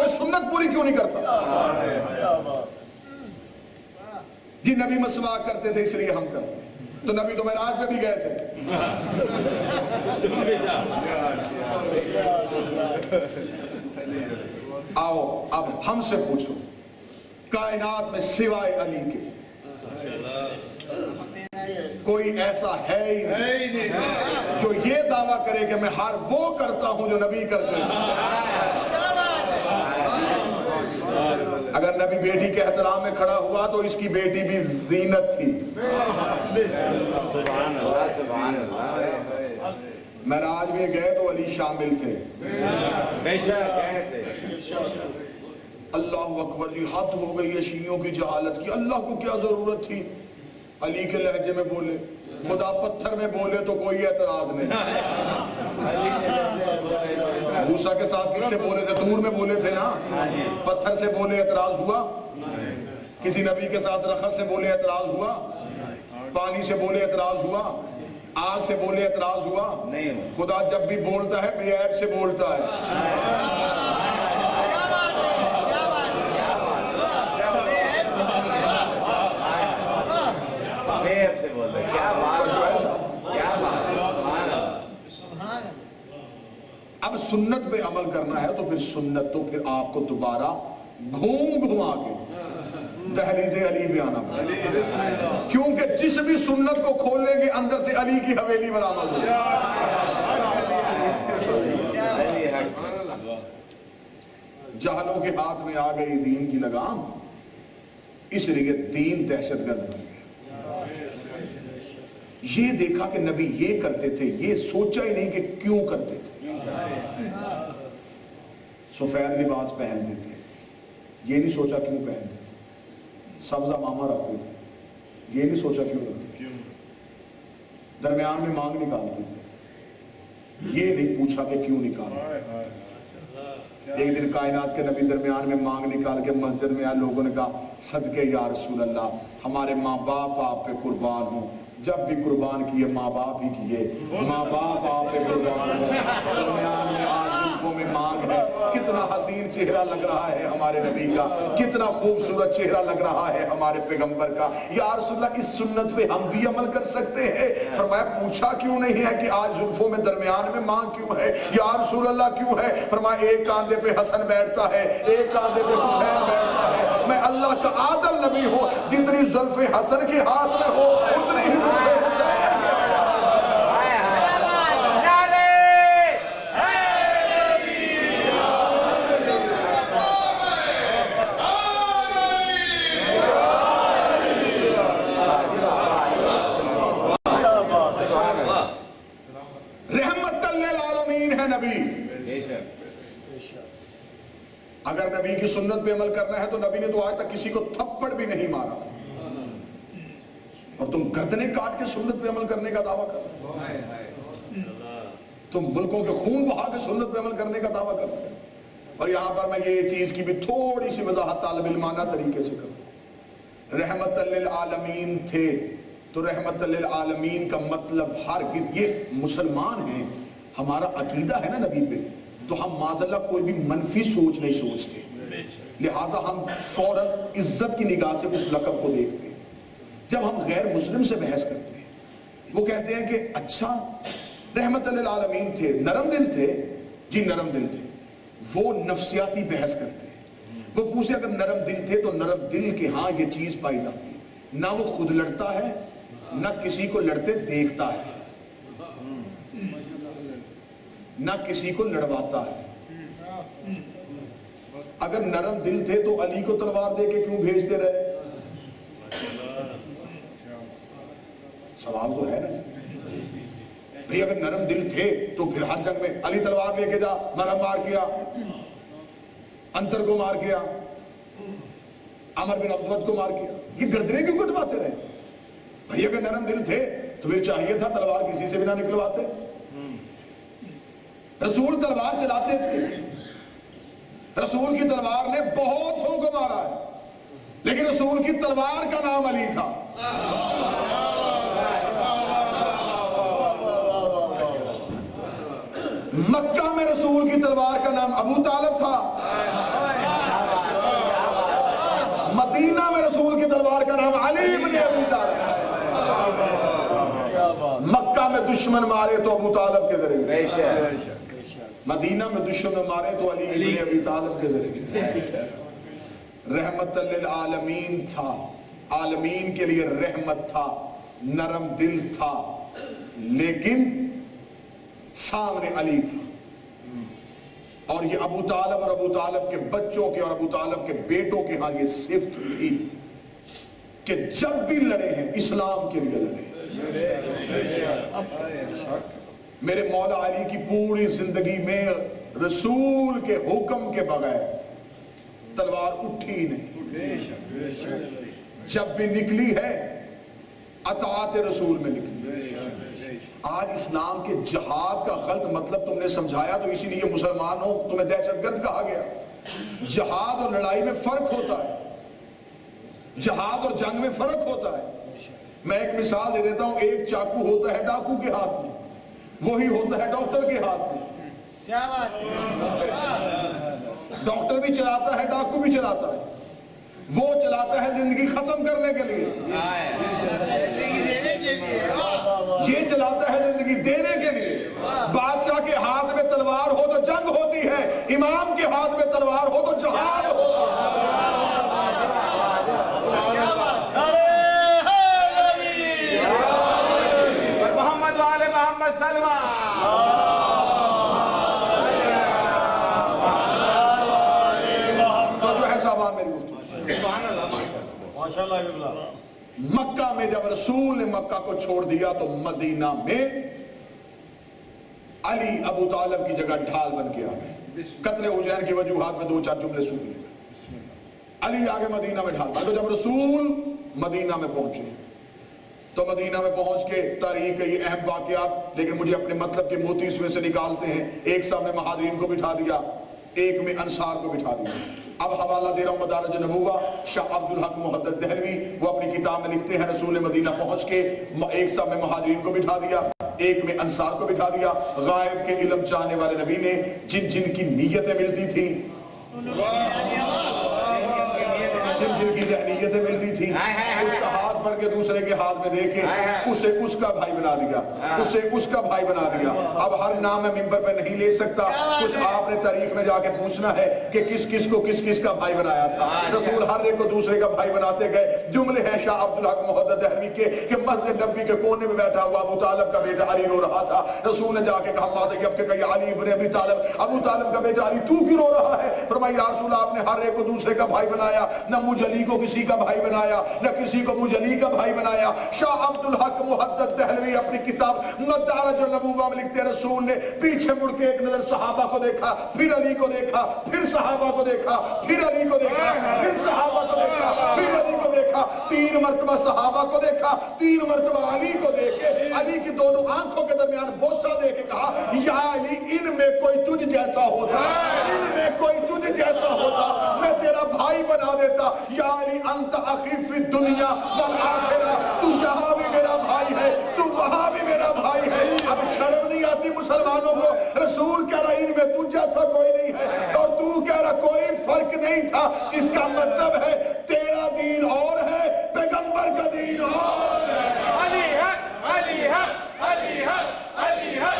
سنت پوری کیوں نہیں کرتا؟ جی نبی مسواک کرتے تھے اس لیے ہم کرتے, تو نبی تو معراج میں بھی گئے تھے. آؤ اب ہم سے پوچھو, کائنات میں سوائے علی کے کوئی ایسا ہے ہی نہیں جو یہ دعویٰ کرے کہ میں ہر وہ کرتا ہوں جو نبی کرتے ہیں. اگر نبی بیٹی کے احترام میں کھڑا ہوا تو اس کی بیٹی بھی زینت تھی. معراج میں گئے تو علی شامل تھے. اللہ اکبر جی, حد ہو گئی ہے شیعوں کی جہالت کی. اللہ کو کیا ضرورت تھی علی کے لہجے میں بولے, خدا پتھر میں بولے تو کوئی اعتراض نہیں. موسیٰ کے ساتھ کس سے بولے تھے؟ دور میں بولے تھے نا. پتھر سے بولے اعتراض ہوا؟ کسی نبی کے ساتھ رخت سے بولے اعتراض ہوا؟ پانی سے بولے اعتراض ہوا؟ آگ سے بولے اعتراض ہوا؟ خدا جب بھی بولتا ہے بے عیب سے بولتا ہے. اب سنت پہ عمل کرنا ہے تو پھر سنت تو پھر آپ کو دوبارہ گھما کے دہلیز علی پہ آنا پڑے, کیونکہ جس بھی سنت کو کھولیں گے اندر سے علی کی حویلی برآمد ہوگی. جہلوں کے ہاتھ میں آ گئی دین کی لگام, اس لیے دین دہشت گرد بن گیا. یہ دیکھا کہ نبی یہ کرتے تھے, یہ سوچا ہی نہیں کہ کیوں کرتے تھے. سفید لباس پہنتے تھے, یہ نہیں سوچا کیوں پہنتے تھے. سبزہ ماما رکھتے تھے, یہ نہیں سوچا کیوں رکھتے تھے. درمیان میں مانگ نکالتے تھے, یہ نہیں پوچھا کہ کیوں نکالتے. ایک دن کائنات کے نبی درمیان میں مانگ نکال کے مسجد میں آئے, لوگوں نے کہا صدقے یا رسول اللہ ہمارے ماں باپ آپ پہ قربان ہوں, جب بھی قربان کیے ماں باپ ہی کیے، ماں باپ آپ پہ قربان ہوئے، درمیان میں آج زلفوں میں مانگ ہے۔ کتنا حسین چہرہ لگ رہا ہے ہمارے نبی کا، کتنا خوبصورت چہرہ لگ رہا ہے ہمارے پیغمبر کا۔ یا رسول اللہ، اس سنت پہ ہم بھی عمل کر سکتے ہیں؟ فرمایا پوچھا کیوں نہیں ہے کہ آج زلفوں میں درمیان میں مانگ کیوں ہے؟ یا رسول اللہ کیوں ہے؟ فرمایا ایک کاندھے پہ حسن بیٹھتا ہے، ایک کاندھے پہ حسین بیٹھتا ہے۔ میں اللہ کا عادل نبی ہوں، جتنی زلفیں حسن کے ہاتھ میں ہو اتنی ہی زلفیں حسین کے رحمت للعالمین ہے نبی۔ اگر نبی کی سنت پہ عمل کرنا ہے تو نبی نے تو آج تک کسی کو تھپڑ بھی نہیں مارا تھا، اور تم گردنیں کاٹ کے سنت پہ عمل کرنے کا دعویٰ کرتے ہو، تم ملکوں کے خون بہا کے سنت پہ عمل کرنے کا دعویٰ کرتے ہو۔ اور یہاں پر میں یہ چیز کی بھی تھوڑی سی وضاحت طالب علمانہ طریقے سے کروں۔ رحمت للعالمین تھے تو رحمت للعالمین کا مطلب ہرگز، یہ مسلمان ہیں، ہمارا عقیدہ ہے نا نبی پہ، تو ہم معاذ اللہ کوئی بھی منفی سوچ نہیں سوچتے، لہٰذا ہم فوراً عزت کی نگاہ سے اس لقب کو دیکھتے ہیں۔ جب ہم غیر مسلم سے بحث کرتے ہیں، وہ کہتے ہیں کہ اچھا رحمت للعالمین تھے، نرم دل تھے؟ جی نرم دل تھے۔ وہ نفسیاتی بحث کرتے ہیں، وہ پوچھتے اگر نرم دل تھے تو نرم دل کے ہاں یہ چیز پائی جاتی ہے، نہ وہ خود لڑتا ہے نہ کسی کو لڑتے دیکھتا ہے، نہ کسی کو لڑواتا ہے۔ اگر نرم دل تھے تو علی کو تلوار دے کے کیوں بھیجتے رہے؟ سوال تو ہے نا جی بھئی، اگر نرم دل تھے تو پھر ہر جنگ میں علی تلوار لے کے جا، مرہم مار کیا، انتر کو مار کیا، عمر بن عبد کو مار کیا، یہ گردنیں کیوں کٹواتے رہے؟ بھئی اگر نرم دل تھے تو پھر چاہیے تھا تلوار کسی سے بھی نہ نکلواتے۔ رسول تلوار چلاتے تھے، رسول کی تلوار نے بہت سو کو مارا ہے، لیکن رسول کی تلوار کا نام علی تھا۔ مکہ میں رسول کی تلوار کا نام ابو طالب تھا، مدینہ میں رسول کی تلوار کا نام علی بن ابی طالب۔ مکہ میں دشمن مارے تو ابو طالب کے ذریعے، مدینہ میں دشمن مارے تو علی بن ابی طالب کے ذریعے۔ رحمت للعالمین تھا، عالمین کے لیے رحمت تھا، نرم دل تھا، لیکن سامنے علی تھا۔ اور یہ ابو طالب اور ابو طالب کے بچوں کے اور ابو طالب کے بیٹوں کے ہاں یہ صفت تھی کہ جب بھی لڑے ہیں اسلام کے لیے لڑے۔ میرے مولا علی کی پوری زندگی میں رسول کے حکم کے بغیر تلوار اٹھی نہیں، جب بھی نکلی ہے اطاعت رسول میں نکلی۔ آج اسلام کے جہاد کا غلط مطلب تم نے سمجھایا تو اسی لیے مسلمان ہو تمہیں دہشت گرد کہا گیا۔ جہاد اور لڑائی میں فرق ہوتا ہے، جہاد اور جنگ میں فرق ہوتا ہے۔ میں ایک مثال دے دیتا ہوں، ایک چاقو ہوتا ہے ڈاکو کے ہاتھ میں، وہی ہوتا ہے ڈاکٹر کے ہاتھ میں۔ کیا بات؟ ڈاکٹر بھی چلاتا ہے، ڈاکو بھی چلاتا ہے، وہ چلاتا ہے زندگی ختم کرنے کے لیے، یہ چلاتا ہے زندگی دینے کے لیے۔ بادشاہ کے ہاتھ میں تلوار ہو تو جنگ ہوتی ہے، امام کے ہاتھ میں تلوار ہو تو جہاد ہوتا ہے۔ محمد والے محمد سلمان تو جو ہے صاحبان میری گفتگو، مکہ میں جب رسول نے مکہ کو چھوڑ دیا تو مدینہ میں علی ابو طالب کی جگہ ڈھال بن کے آ گئے۔ قتل حسین کی وجوہات میں دو چار جملے سن لیے، علی آگے مدینہ میں ڈھال۔ تو جب رسول مدینہ میں پہنچے تو مدینہ میں پہنچ کے تاریخ کے یہ اہم واقعات، لیکن مجھے اپنے مطلب کے موتی اس میں سے نکالتے ہیں۔ ایک سامنے مہاجرین کو بٹھا دیا، ایک میں انصار کو بٹھا دیا۔ اب حوالہ دے رہا ہوں مدارج نبوہ، شاہ عبد الحق محدث دہلوی، وہ اپنی کتاب میں لکھتے ہیں رسول مدینہ پہنچ کے ایک صف میں مہاجرین کو بٹھا دیا، ایک میں انصار کو بٹھا دیا، غائب کے علم چاہنے والے نبی نے جن جن کی نیتیں ملتی تھیں، جن جن کی ذہنیتیں ملتی تھیں، اس کا ہاتھ بڑھ کے دوسرے کے ہاتھ میں دے کے اسے اس کا بھائی بنا دیا، اسے اس کا بھائی بنا دیا۔ اب ہر نام میں ممبر پہ نہیں لے سکتا، کچھ آپ نے تاریخ میں جا کے پوچھنا ہے کہ کس کس کو کس کس کا بھائی بنایا تھا۔ رسول ہر ایک کو دوسرے کا بھائی بناتے گئے۔ جملے ہیں شاہ عبد الحق محدث دہلوی کے کہ مسجد نبوی کے کونے میں بیٹھا ہوا ابو طالب کا بیٹا علی رو رہا تھا۔ رسول نے جا کے کہا ماذا یبکی کہ علی ابن ابی طالب، ابو طالب کا بیٹا علی تو کیوں رو رہا ہے؟ فرمایا یا رسول آپ نے ہر ایک کو دوسرے کا بھائی بنایا، نہ مجھ علی کو کسی کا بھائی بنایا، نہ کسی کو مجھ علی کا بھائی بنایا۔ شاہ عبد الحق محدث دہلوی اپنی کتاب مدارج النبوہ میں لکھتے ہیں رسول نے پیچھے مڑ کے ایک نظر صحابہ کو دیکھا، پھر علی کو دیکھا، پھر صحابہ کو دیکھا، پھر علی کو دیکھا، پھر صحابہ کو دیکھا، پھر علی کو دیکھا، 3 مرتبہ صحابہ کو دیکھا، 3 مرتبہ علی کو دیکھے، علی کی دونوں آنکھوں کے درمیان بوسہ دے کے کہا یا علی ان میں کوئی تجھ جیسا ہوتا، ان میں کوئی تجھ جیسا ہوتا میں تیرا بھائی بنا دیتا۔ یا علی انت اخی فی الدنیا والآخرہ، تو یہاں بھی میرا بھائی ہے، تو وہاں بھی میرا بھائی ہے۔ اب شرم نہیں آتی مسلمانوں کو؟ رسول کہہ رہا ان میں تجھ جیسا کوئی نہیں ہے اور تو کہہ رہا کوئی فرق نہیں تھا۔ اس کا مطلب ہے تیرا دین اور ہے، پیغمبر کا دین اور ہے۔ علی ہے، علی ہے، علی ہے، علی ہے،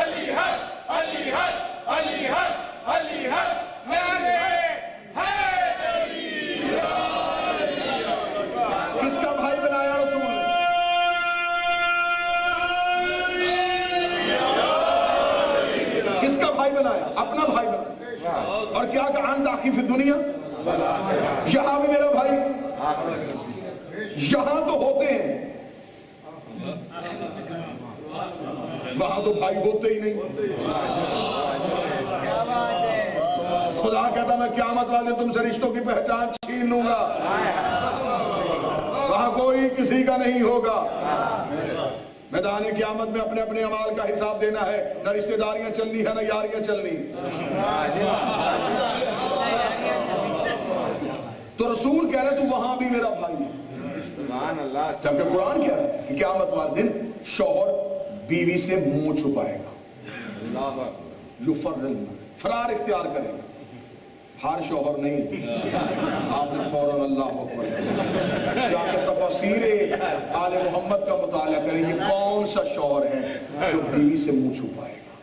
علی ہے، علی ہے، علی ہے، علی ہے، کس کا بھائی بنایا رسول نے؟ کس کا بھائی بنایا؟ اپنا بھائی بنایا۔ اور کیا کہا انت اخی فی الدنیا، یہاں بھی میرا بھائی، یہاں تو ہوتے ہیں وہاں تو بھائی ہوتے ہی نہیں۔ خدا کہتا میں قیامت والے تم سے رشتوں کی پہچان چھین لوں گا، وہاں کوئی کسی کا نہیں ہوگا۔ میدان قیامت میں اپنے اپنے اعمال کا حساب دینا ہے، نہ رشتہ داریاں چلنی ہے نہ یاریاں چلنی۔ تو رسول کہہ رہے تو وہاں بھی میرا بھائی ہے، جبکہ قرآن کہہ رہا ہے کہ قیامت والے دن شوہر بیوی سے منہ چھپائے گا، فرار اختیار کرے گا۔ ہر شوہر نہیں، آپ نے فوراً اللہ اکبر جا کے تفاسیر آل محمد کا مطالعہ کریں یہ کون سا شوہر ہے جو بیوی سے منہ چھپائے گا؟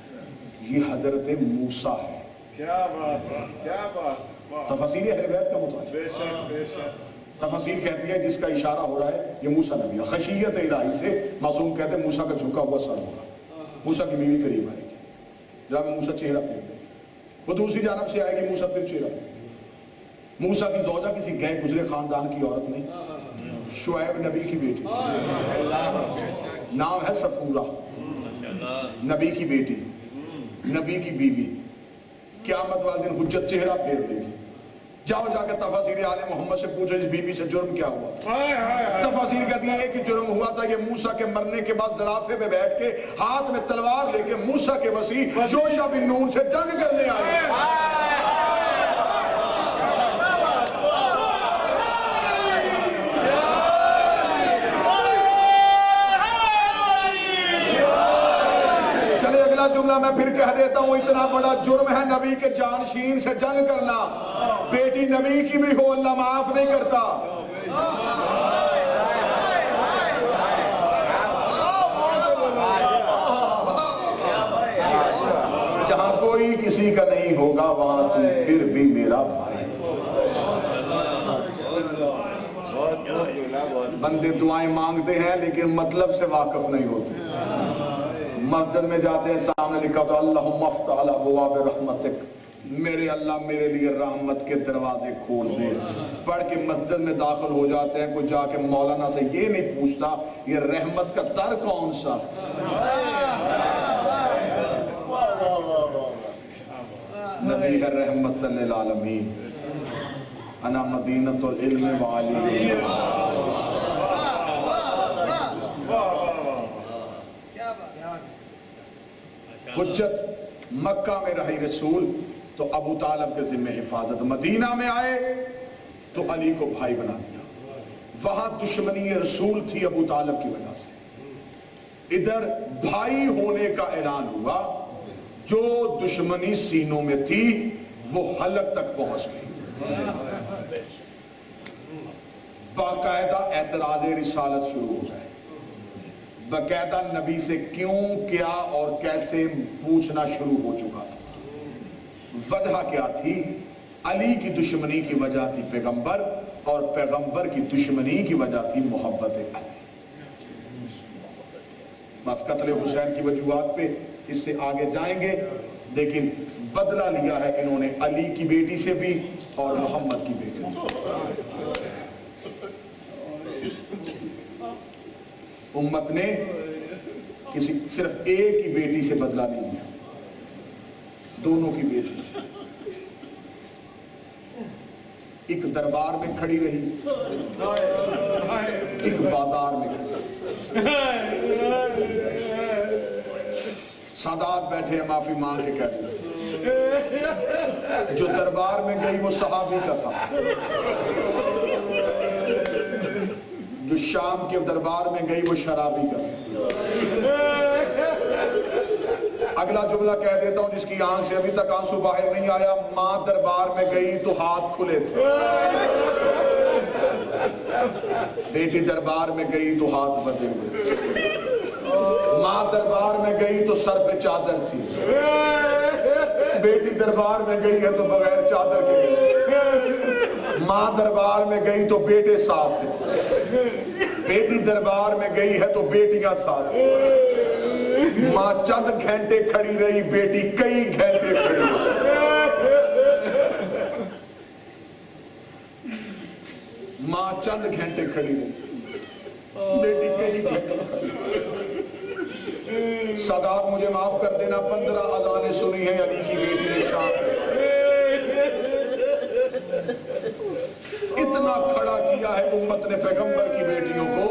یہ حضرت موسیٰ ہے۔ کیا بات، تفاسیر اہل بیت کا مطالعہ، تفاسیر کہتی ہے جس کا اشارہ ہو رہا ہے یہ موسیٰ نبی ہے۔ خشیت الہی سے معصوم کہتے ہیں موسیٰ کا جھکا ہوا سر ہوگا، موسیٰ کی بیوی قریب آئے گی، جہاں میں موسیٰ چہرہ پھیر دے، وہ دوسری جانب سے آئے گی، موسیٰ پھر چہرہ پھیر۔ موسیٰ کی زوجہ کسی گئے گزرے خاندان کی عورت نہیں، شعیب نبی کی بیٹی، نام ہے صفورہ، نبی کی بیٹی، نبی کی بیوی، قیامت والے دن حجت چہرہ پھیر دے گی۔ جاؤ جا کے تفاسیر آل محمد سے پوچھو اس بی بی سے جرم کیا ہوا تھا۔ تفاسیر کہتی ہے ایک ہی جرم ہوا تھا، یہ موسیٰ کے مرنے کے بعد زرافے پہ بیٹھ کے ہاتھ میں تلوار لے کے موسیٰ کے وسیع یوشع بن نون سے جنگ کرنے آئے۔ چلے اگلا جملہ میں پھر کہہ دیتا ہوں، اتنا بڑا جرم ہے نبی کے جانشین سے جنگ کرنا، بیٹی نبی کی بھی ہو اللہ معاف نہیں کرتا۔ جہاں کوئی کسی کا نہیں ہوگا وہاں تم پھر بھی میرا بھائی۔ بندے دعائیں مانگتے ہیں لیکن مطلب سے واقف نہیں ہوتے۔ مسجد میں جاتے ہیں، سامنے لکھا ہوتا اللہم افتح علی ابواب رحمتک، میرے اللہ میرے لیے رحمت کے دروازے کھول دے۔ پڑھ کے مسجد میں داخل ہو جاتے ہیں، کوئی جا کے مولانا سے یہ نہیں پوچھتا یہ رحمت کا در کون سا۔ نبی ہے رحمت للعالمین، انا مدینۃ العلم وعلی۔ حجت مکہ میں رہی رسول، تو ابو طالب کے ذمہ حفاظت. مدینہ میں آئے تو علی کو بھائی بنا دیا. وہاں دشمنی رسول تھی ابو طالب کی وجہ سے. ادھر بھائی ہونے کا اعلان ہوا. جو دشمنی سینوں میں تھی وہ حلق تک پہنچ گئی. باقاعدہ اعتراض رسالت شروع ہو گئے. باقاعدہ نبی سے کیوں کیا اور کیسے پوچھنا شروع ہو چکا تھا. وجہ کیا تھی؟ علی کی دشمنی کی وجہ تھی پیغمبر, اور پیغمبر کی دشمنی کی وجہ تھی محبت علی. بس قتل حسین کی وجوہات پہ اس سے آگے جائیں گے, لیکن بدلہ لیا ہے انہوں نے علی کی بیٹی سے بھی اور محمد کی بیٹی سے. امت نے کسی صرف ایک کی بیٹی سے بدلہ نہیں لیا, دونوں کی بیٹی. ایک دربار میں کھڑی رہی, ایک بازار میں کھڑی. سادات بیٹھے ہیں معافی مانگ کے کہتے ہیں, جو دربار میں گئی وہ صحابی کا تھا, جو شام کے دربار میں گئی وہ شرابی کا تھا. اگلا جملہ کہہ دیتا ہوں جس کی آنکھ سے ابھی تک آنسو باہر نہیں آیا. ماں دربار میں گئی تو ہاتھ کھلے تھے, بیٹی دربار میں گئی تو ہاتھ بندھے ہوئے تھے. ماں دربار میں گئی تو سر پہ چادر تھی, بیٹی دربار میں گئی ہے تو بغیر چادر کے گئی. ماں دربار میں گئی تو بیٹے ساتھ تھے, بیٹی دربار میں گئی ہے تو بیٹیاں ساتھ تھیں. ماں چند گھنٹے کھڑی رہی, بیٹی کئی گھنٹے کھڑی رہی. ماں چند گھنٹے کھڑی رہی, بیٹی کئی گھنٹے کھڑی رہی. سادات مجھے معاف کر دینا, 15 اذانیں سنی ہیں علی کی بیٹی نے شام میں. اتنا کھڑا کیا ہے امت نے پیغمبر کی بیٹیوں کو.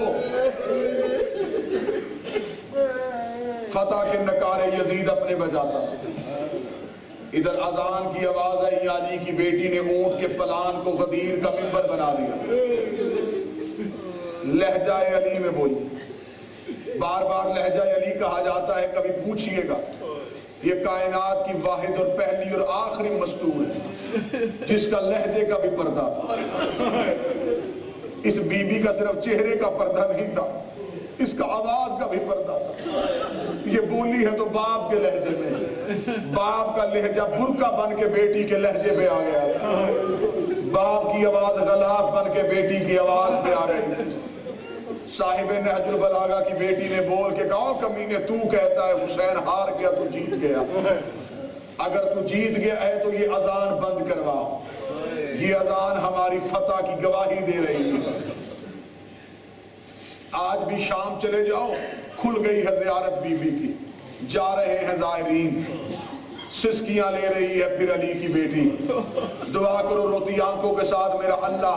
فتح کے نکارے یزید اپنے بجاتا, ادھر اذان کی آواز آئی, علی کی بیٹی نے اونٹ کے پلان کو غدیر کا منبر بنا دیا. لہجہ علی میں بولی, بار بار لہجہ علی کہا جاتا ہے, کبھی پوچھئے گا. یہ کائنات کی واحد اور پہلی اور آخری مستور ہے جس کا لہجے کا بھی پردہ تھا. اس بی بی کا صرف چہرے کا پردہ نہیں تھا, اس کا آواز کا بھی پردہ تھا. یہ بولی ہے تو باپ کے لہجے میں, باپ کا لہجہ برقع بن کے بیٹی کے لہجے پہ آ گیا تھا. باپ کی آواز غلاف بن کے بیٹی کی آواز پہ آ رہی تھی. صاحب نہج البلاغہ کی بیٹی نے بول کے کہا, کمینے تو کہتا ہے حسین ہار گیا تو جیت گیا, اگر تو جیت گیا ہے تو یہ اذان بند کروا, یہ اذان ہماری فتح کی گواہی دے رہی ہے. آج بھی شام چلے جاؤ, کھل گئی ہے زیارت بی بی کی, جا رہے ہیں زائرین, سسکیاں لے رہی ہے پھر علی کی بیٹی. دعا کرو روتی آنکھوں کے ساتھ, میرا اللہ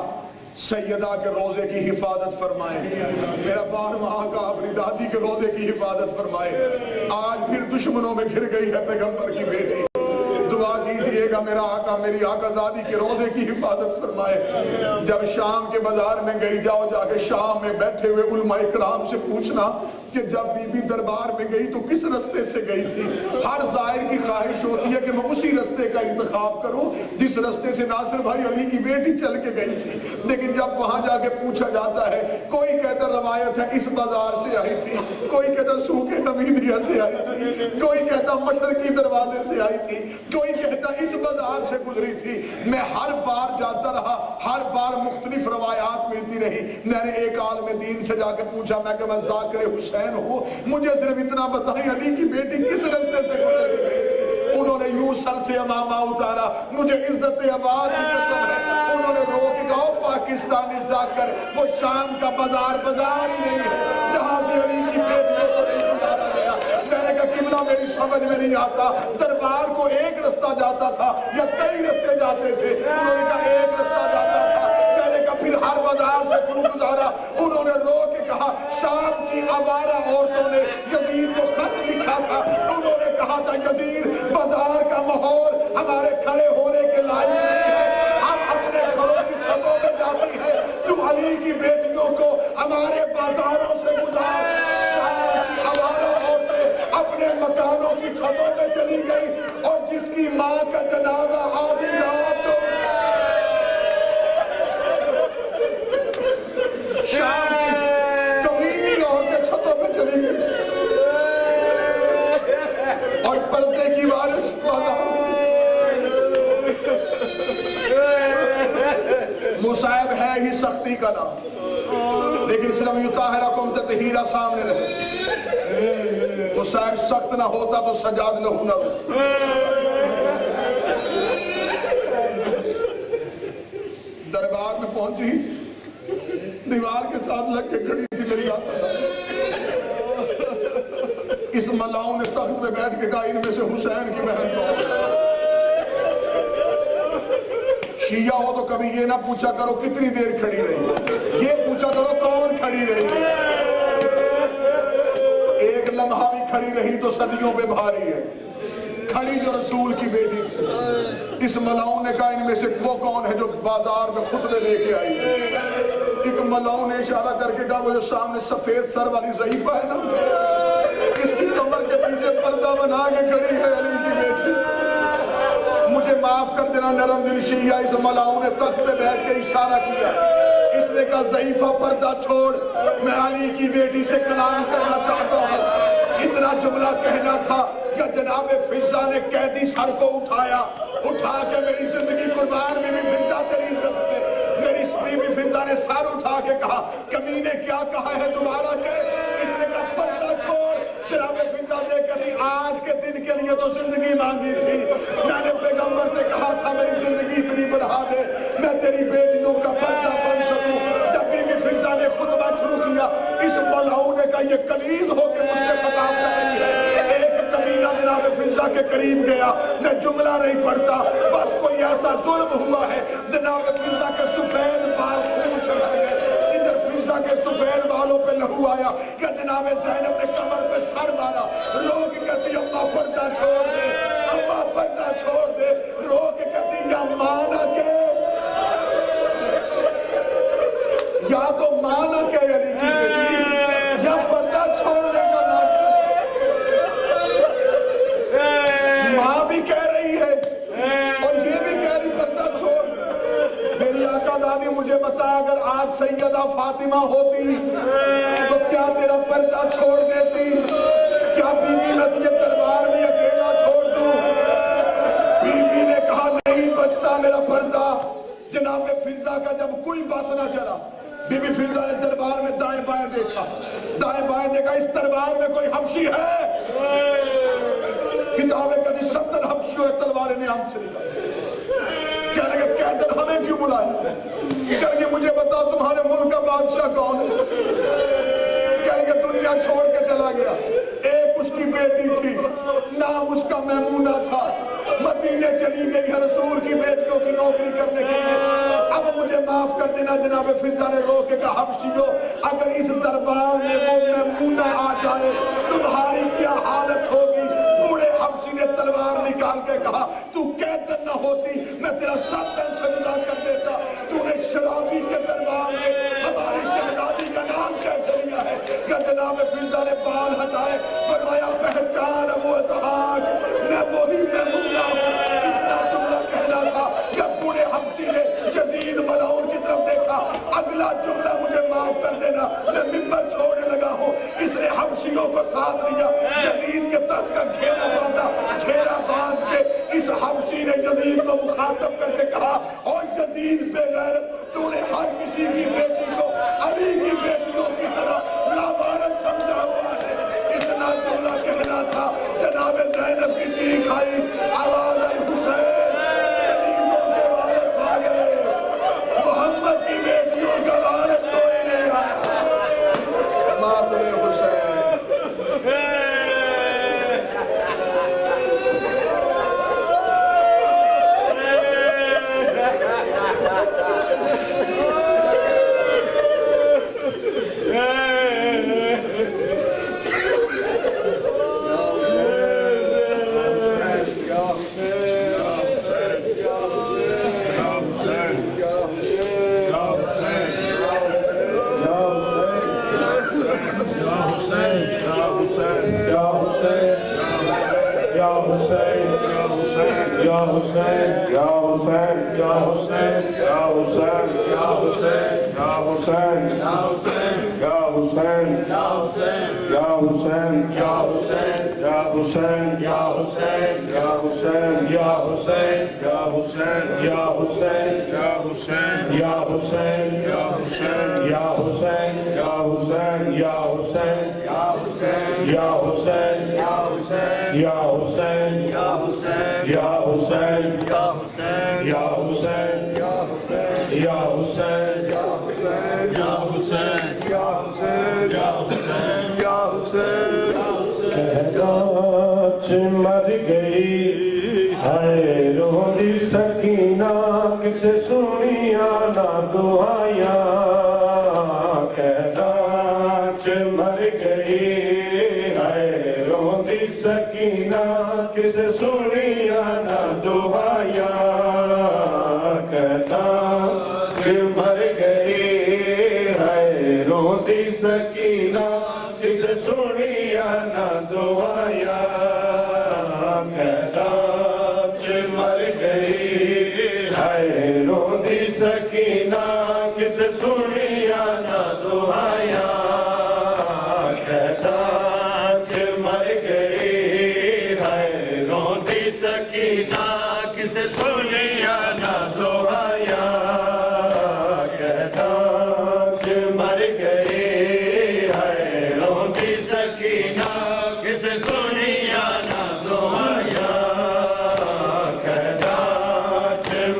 سیدہ کے روزے کی حفاظت فرمائے, میرا بار وہاں کا اپنی دادی کے روزے کی حفاظت فرمائے. آج پھر دشمنوں میں گھر گئی ہے پیغمبر کی بیٹی. دعا کیجئے گا میرا آقا میری آقا زادی کے روزے کی حفاظت فرمائے. جب شام کے بازار میں گئی, جاؤ جا کے شام میں بیٹھے ہوئے علماء اکرام سے پوچھنا کہ جب بی بی دربار میں گئی تو کس رستے سے گئی تھی. ہر زائر کی خواہش ہوتی ہے کہ میں اسی رستے کا انتخاب کروں جس رستے سے ناصر بھائی علی کی بیٹی چل کے گئی تھی. لیکن جب وہاں جا کے پوچھا جاتا ہے, کوئی کہتا روایت ہے اس بازار سے آئی تھی, کوئی کہتا سوق حمیدیہ سے آئی تھی, کوئی کہتا مشرقی دروازے سے آئی تھی, کوئی کہتا اس بازار سے گزری تھی. میں ہر بار جاتا رہا, ہر بار مختلف روایات ملتی رہی. میں نے ایک عالم دین سے جا کے پوچھا, میں کہ میں ذاکر حسین ہوں, مجھے صرف اتنا بتائیں علی کی بیٹی کس رستے سے گزر گئی تھی. انہوں نے یوں سر سے امامہ اتارا, مجھے عزت آباد کی قسم ہے, انہوں نے رو کے کہا پاکستانی ذاکر, وہ شام کا بازار بازار ہی نہیں ہے جہاں سے علی کی بیٹیوں کو نہیں گزارا گیا. میں نے کہا قبلہ میری سمجھ میں نہیں آتا, دربار کو ایک رستہ جاتا تھا یا کئی رستے جاتے تھے؟ انہوں نے کہا ایک رستہ جاتا تھا. میں نے کہا پھر ہر بازار سے کیوں گزارا؟ انہوں نے رو کے کہا شام کی آوارہ عورتوں نے یزید کو خط لکھا تھا, انہوں نے کہا تھا یزید بازار کا کا ماحول ہمارے کھڑے ہونے کے لائق نہیں ہے، ہم اپنے گھروں کی چھتوں میں جاتی ہے، تو علی کی بیٹیوں کو ہمارے بازاروں سے گزار، شام کی آوارہ عورتیں اپنے مکانوں کی چھتوں میں چلی گئی، اور جس کی ماں کا جنازہ آدھی رات شام کی کمینی عورتیں چھتوں میں چلی گئی، اور پردے کی وارث مصائب ہے ہی سختی کا نام، لیکن صرف یطہرکم تطہیرا سامنے رہے، مصائب سخت نہ ہوتا تو سجاد لہو نہ ہو۔ دربار میں پہنچی، دیوار کے ساتھ لگ کے کھڑی تھی میری آقا، اس ملاؤں نے تخت پہ بیٹھ کے کہا ان میں سے حسین کی بہن کون؟ شیعہ ہو تو کبھی یہ نہ پوچھا کرو کتنی دیر کھڑی رہی، یہ پوچھا کرو کون کھڑی رہی، ایک لمحہ بھی کھڑی رہی تو صدیوں پہ بھاری ہے، کھڑی جو رسول کی بیٹی تھی۔ اس ملاؤں نے کہا ان میں سے وہ کون ہے جو بازار میں خطبے دے کے آئی ہے؟ ایک ملاؤں نے اشارہ کر کے کہا وہ جو سامنے سفید سر والی ضعیفہ ہے نا، اس کی کمر کے پیچھے پردہ بنا کے کھڑی ہے علی کی بیٹی، مجھے معاف کر دینا نرم دل شیعہ۔ اس ملاؤں نے تخت پہ بیٹھ کے اشارہ کیا، اس نے کہا ضعیفہ پردہ چھوڑ، میں علی کی بیٹی سے کلام کرنا چاہتا ہوں۔ اتنا جملہ کہنا تھا کہ جناب فضہ نے قیدی سر کو اٹھایا، اٹھا کے میری زندگی قربان بی بی فضہ تیری عزت پہ، میری بی بی فضہ نے سر اٹھا کے کہا کمی نے کیا کہا ہے دوبارہ کہ، اس نے کہا پردہ چھوڑ۔ جناب فضہ نے کہتی آج کے دن کے لیے تو زندگی مانگی تھی، میں نے پیغمبر سے کہا تھا میری زندگی اتنی بڑھا دے میں تیری بیٹیوں کا پردہ بن سکوں۔ جب بی بی فضہ نے خطبہ شروع کیا، اس ملاؤں نے کہا یہ کنیز ہو کے مجھ سے خطاب کر رہی ہے۔ ایک کمینہ جناب فضہ کے قریب گیا، میں جملہ نہیں پڑھتا، بس کوئی ایسا ظلم ہوا ہے جناب فضہ کے سفید بال خون سے بھر گئے، ادھر فضہ کے سفید بالوں پہ لہو آیا کہ جناب زینب نے کمر پہ سر مارا، رو کے کہتی اماں پردہ چھوڑ دے، اماں پردہ چھوڑ دے، رو کے کہتی یا مانا کہ، یا تو مانا کہ علی کی بیٹی، یا پردہ چھوڑنے کا نام۔ ماں بھی کہہ رہی ہے اور یہ بھی کہہ رہی پردہ چھوڑ۔ میری آقا دادی مجھے بتا اگر آج سیدہ فاطمہ ہوتی تو کیا تیرا پردہ چھوڑ دیتی؟ کیا بی بی میں تجھے دربار میں اکیلا چھوڑ دوں؟ بی بی نے کہا نہیں بچتا میرا پردہ۔ جناب فضہ کا جب کوئی بس نہ چلا، بی بی فضہ نے دربار میں دائیں بائیں دیکھا، دائیں بائیں دیکھا، اس دربار میں کوئی حبشی ہے؟ کتابیں کبھی 70 حبشیوں تلواریں نے ہم سے نکالی، کہنے کہ قیدر ہمیں کیوں بلائے؟ کہنے کہ مجھے بتا تمہارے ملک کا بادشاہ کون ہے؟ کہنے کہ دنیا چھوڑ کے چلا گیا، ایک اس کی بیٹی تھی، نام اس کا میمونہ تھا، مدینے چلی گئی ہے رسول کی بیٹیوں کی نوکری کرنے کے لیے۔ اب مجھے معاف کر دینا جناب فضہ نے رو کے کہا حبشیوں اگر اس دربار میں وہ میمونہ آ جائے تمہاری کیا حالت ہوگی؟ بوڑھے حبشی نے تلوار نکال کے کہا تو قیدر نہ ہوتی میں تیرا سر تن سے جدا کر دیتا، تو نے شرابی کے دربار میں ہماری شہزادی کا نام کیسے لیا ہے؟ کہ جناب فضہ نے بال ہٹائے، فرمایا پہچان ابو اسحاق میں وہی میمونہ ہوں۔ اتنا جملہ کہنا تھا کہ بوڑھے حبشی نے یزید ملعون کی طرف دیکھا، اگلا جملہ مجھے معاف کر دینا میں ممبر چھوڑنے لگا ہوں، اس نے حبشیوں کو ساتھ لیا، یزید کے تخت کا گھیرا باندھا، گھیرا باندھ کے اس حبشی نے یزید کو مخاطب کر کے کہا اور یزید مر گئی ہے روح سکینہ کسے سنیا نہ دعایا کہلاچ مر گئی ہے روح سکینہ کسے سنیا نہ دعایا کہلاچ مر گئی ہے روح سکینہ کسے سنیا نہ دعایا مر گئی ہے روندی سکینہ کس سنیا نہ دعایا کہلاچ مر گئی ہے روندی سکینہ کس سنیا نہ دعایا کہلاچ مر گئی ہے روندی سکینہ کس سنیا نہ دعایا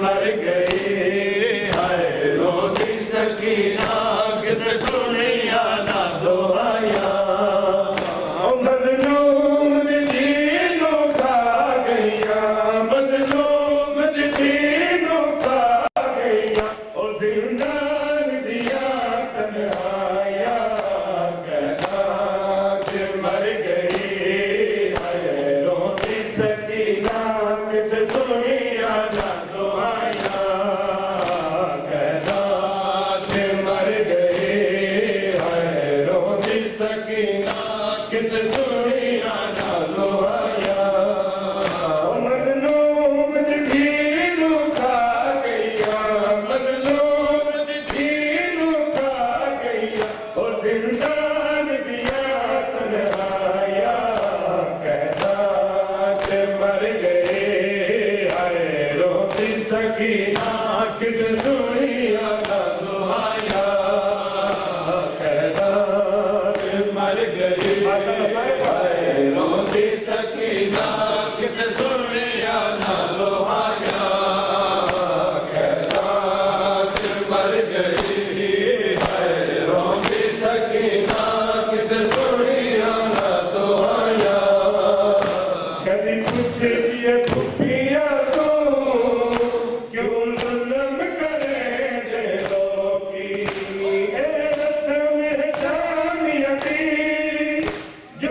مر گئی ہے روندی سکینہ کس سنیا نہ دعایا مظلوم دینوں کھا گیا مظلوم دینوں کھا گیا اور زندان دیا تنہایا کہلاچ مر گئی ہے روندی سکینہ کس سنیا نہ دعایا کہلاچ مر گئی ہے روندی سکینہ کس سنیا نہ دعایا مظلوم دینوں کھا گیا مظلوم دینوں کھا گیا اور زندان دیا تنہایا کہلاچ مر گئی ہے روندی سکینہ کس سنیا نہ دعایا کہلاچ مر گئی ہے روندی سکینہ کس سنیا نہ دعایا کہلاچ مر گئی ہے روندی سکینہ کس سنیا نہ دعایا کبھی پوچھ یہ پھپھیاں تو کیوں ظلم کرے دلوں کی اے رسم شامیتی جو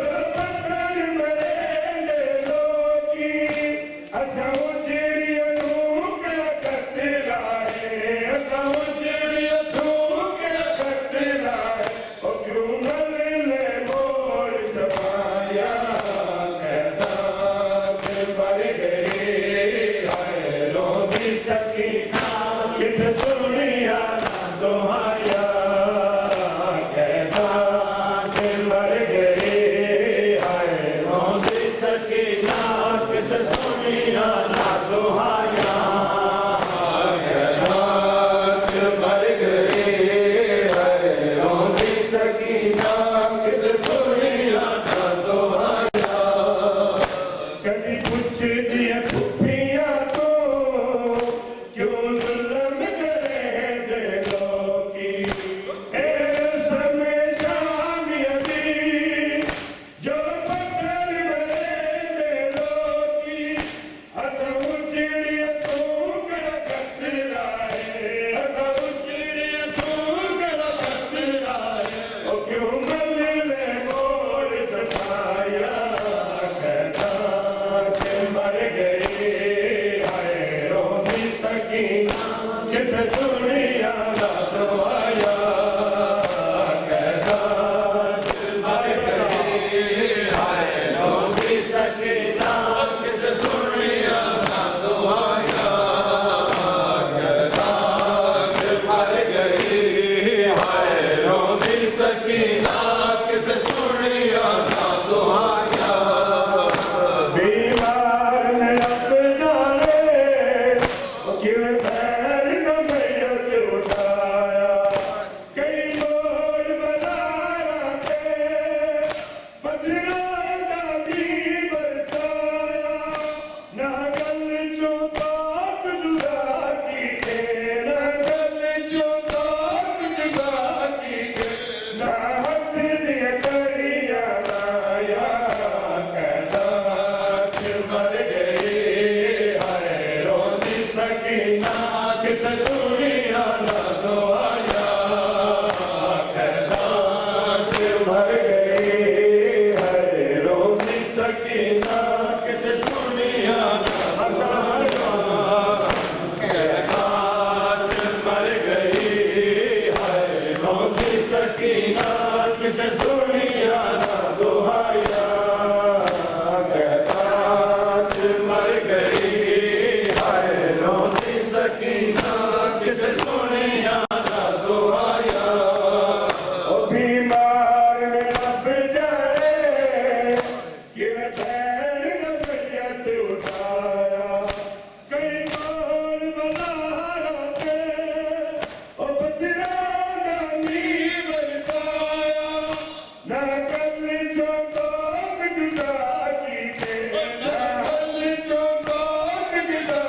مر گئی ہے روتی سکینہ کس سنیا کائنات مر گئی ہے روتی سکینہ کس سنیا دعایا کائنات مر گئی ہے روتی سکینہ کس سنیا دعایا او بیمار میں اب جائے کہ بیر نفیت اٹھایا کئی بار بلارا پہ او بچرانا نہیں برسایا نہ کل چوکاک جدا کیتے نہ کل چوکاک جدا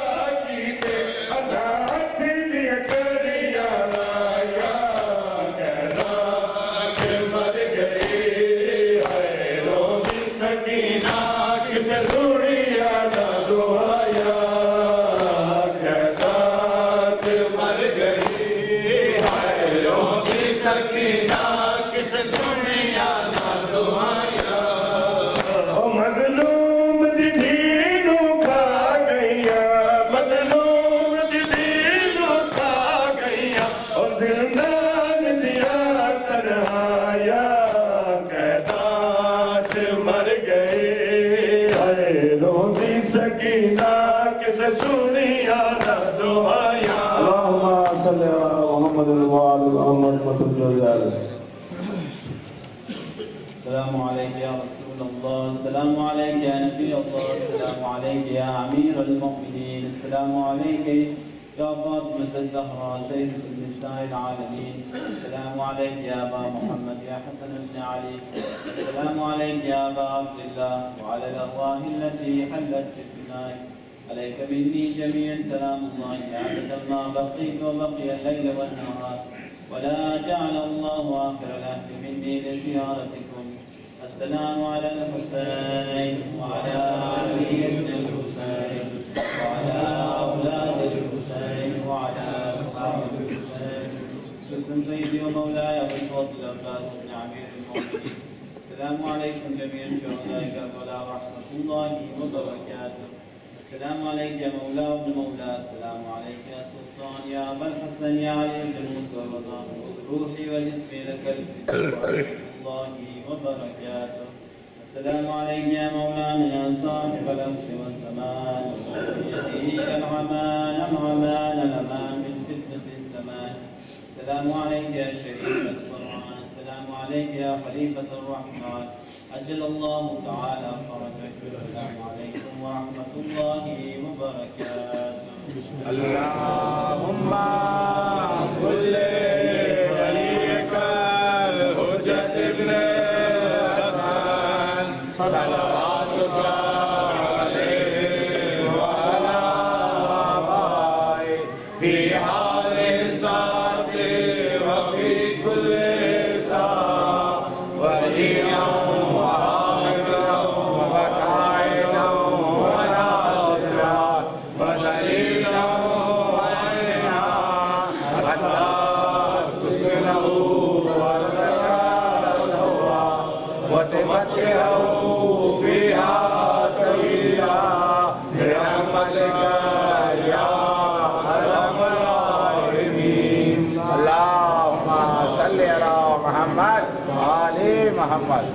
کیتے ہاتھ دیا کریا لایا کائنات مر گئی ہے روتی سکینہ کس سنیا دعایا کائنات مر گئی ہے روتی سکینہ کس سنیا دعایا او مظلوم دی دینوں کھا گئیا مظلوم دی دینوں کھا گئیا اور زندان دیا تنہایا کائنات مر گئی ہے روتی سکینہ کس سنیا دعایا اللهم صل على محمد وعلى محمد وترجل السلام عليك يا رسول الله، السلام عليك يا نبي الله، السلام عليك يا أمير المؤمنين، السلام عليك يا فاطمة الزهراء سيدة النساء العالمين، السلام عليك يا أبا محمد يا حسن بن علي، السلام عليك يا أبا عبد الله وعلى الأرواح التي حلت في بنائك، عليك مني جميعا سلام الله أبدا ما بقيت وبقي الليل والنهار، ولا جعل الله آخر العهد مني لزيارتكم. السلام على الحسين وعلى علي بن الحسين وعلى أولاد الحسين وعلى أصحاب الحسين. سلم سيدي ومولاي أبو الفضل العباس بن أمير المؤمنين. السلام عليكم جميعا شهداء كربلاء ورحمة الله وبركاته. السلام عليك يا مولى ابن مولى، السلام عليك يا سلطان يا أبا الحسن يا علي بن موسى رضوان روحي وجسمي لك الفداء ورحمة الله وبركاته. السلام عليك يا مولانا يا صاحب الأصل والزمان وصحبه العمان العمان الأمان من فتنة الزمان. السلام عليك يا شريف القرآن، السلام عليك يا خليفة الرحمن أجل الله تعالى فرجك. السلام عليكم ورحمة الله وبركاته. اللهم صل عليك الحجة ابن الحسن صلواتك عليه وعلى آبائه في حال الساعة وفي كل ساعة وليا وحافظا وقائدا وناصرا ودليلا وعينا حتى تسكنه أرضك طوعا وتمتعه فيها طويلا برحمتك يا أرحم الراحمين. اللهم صل على محمد وآل محمد.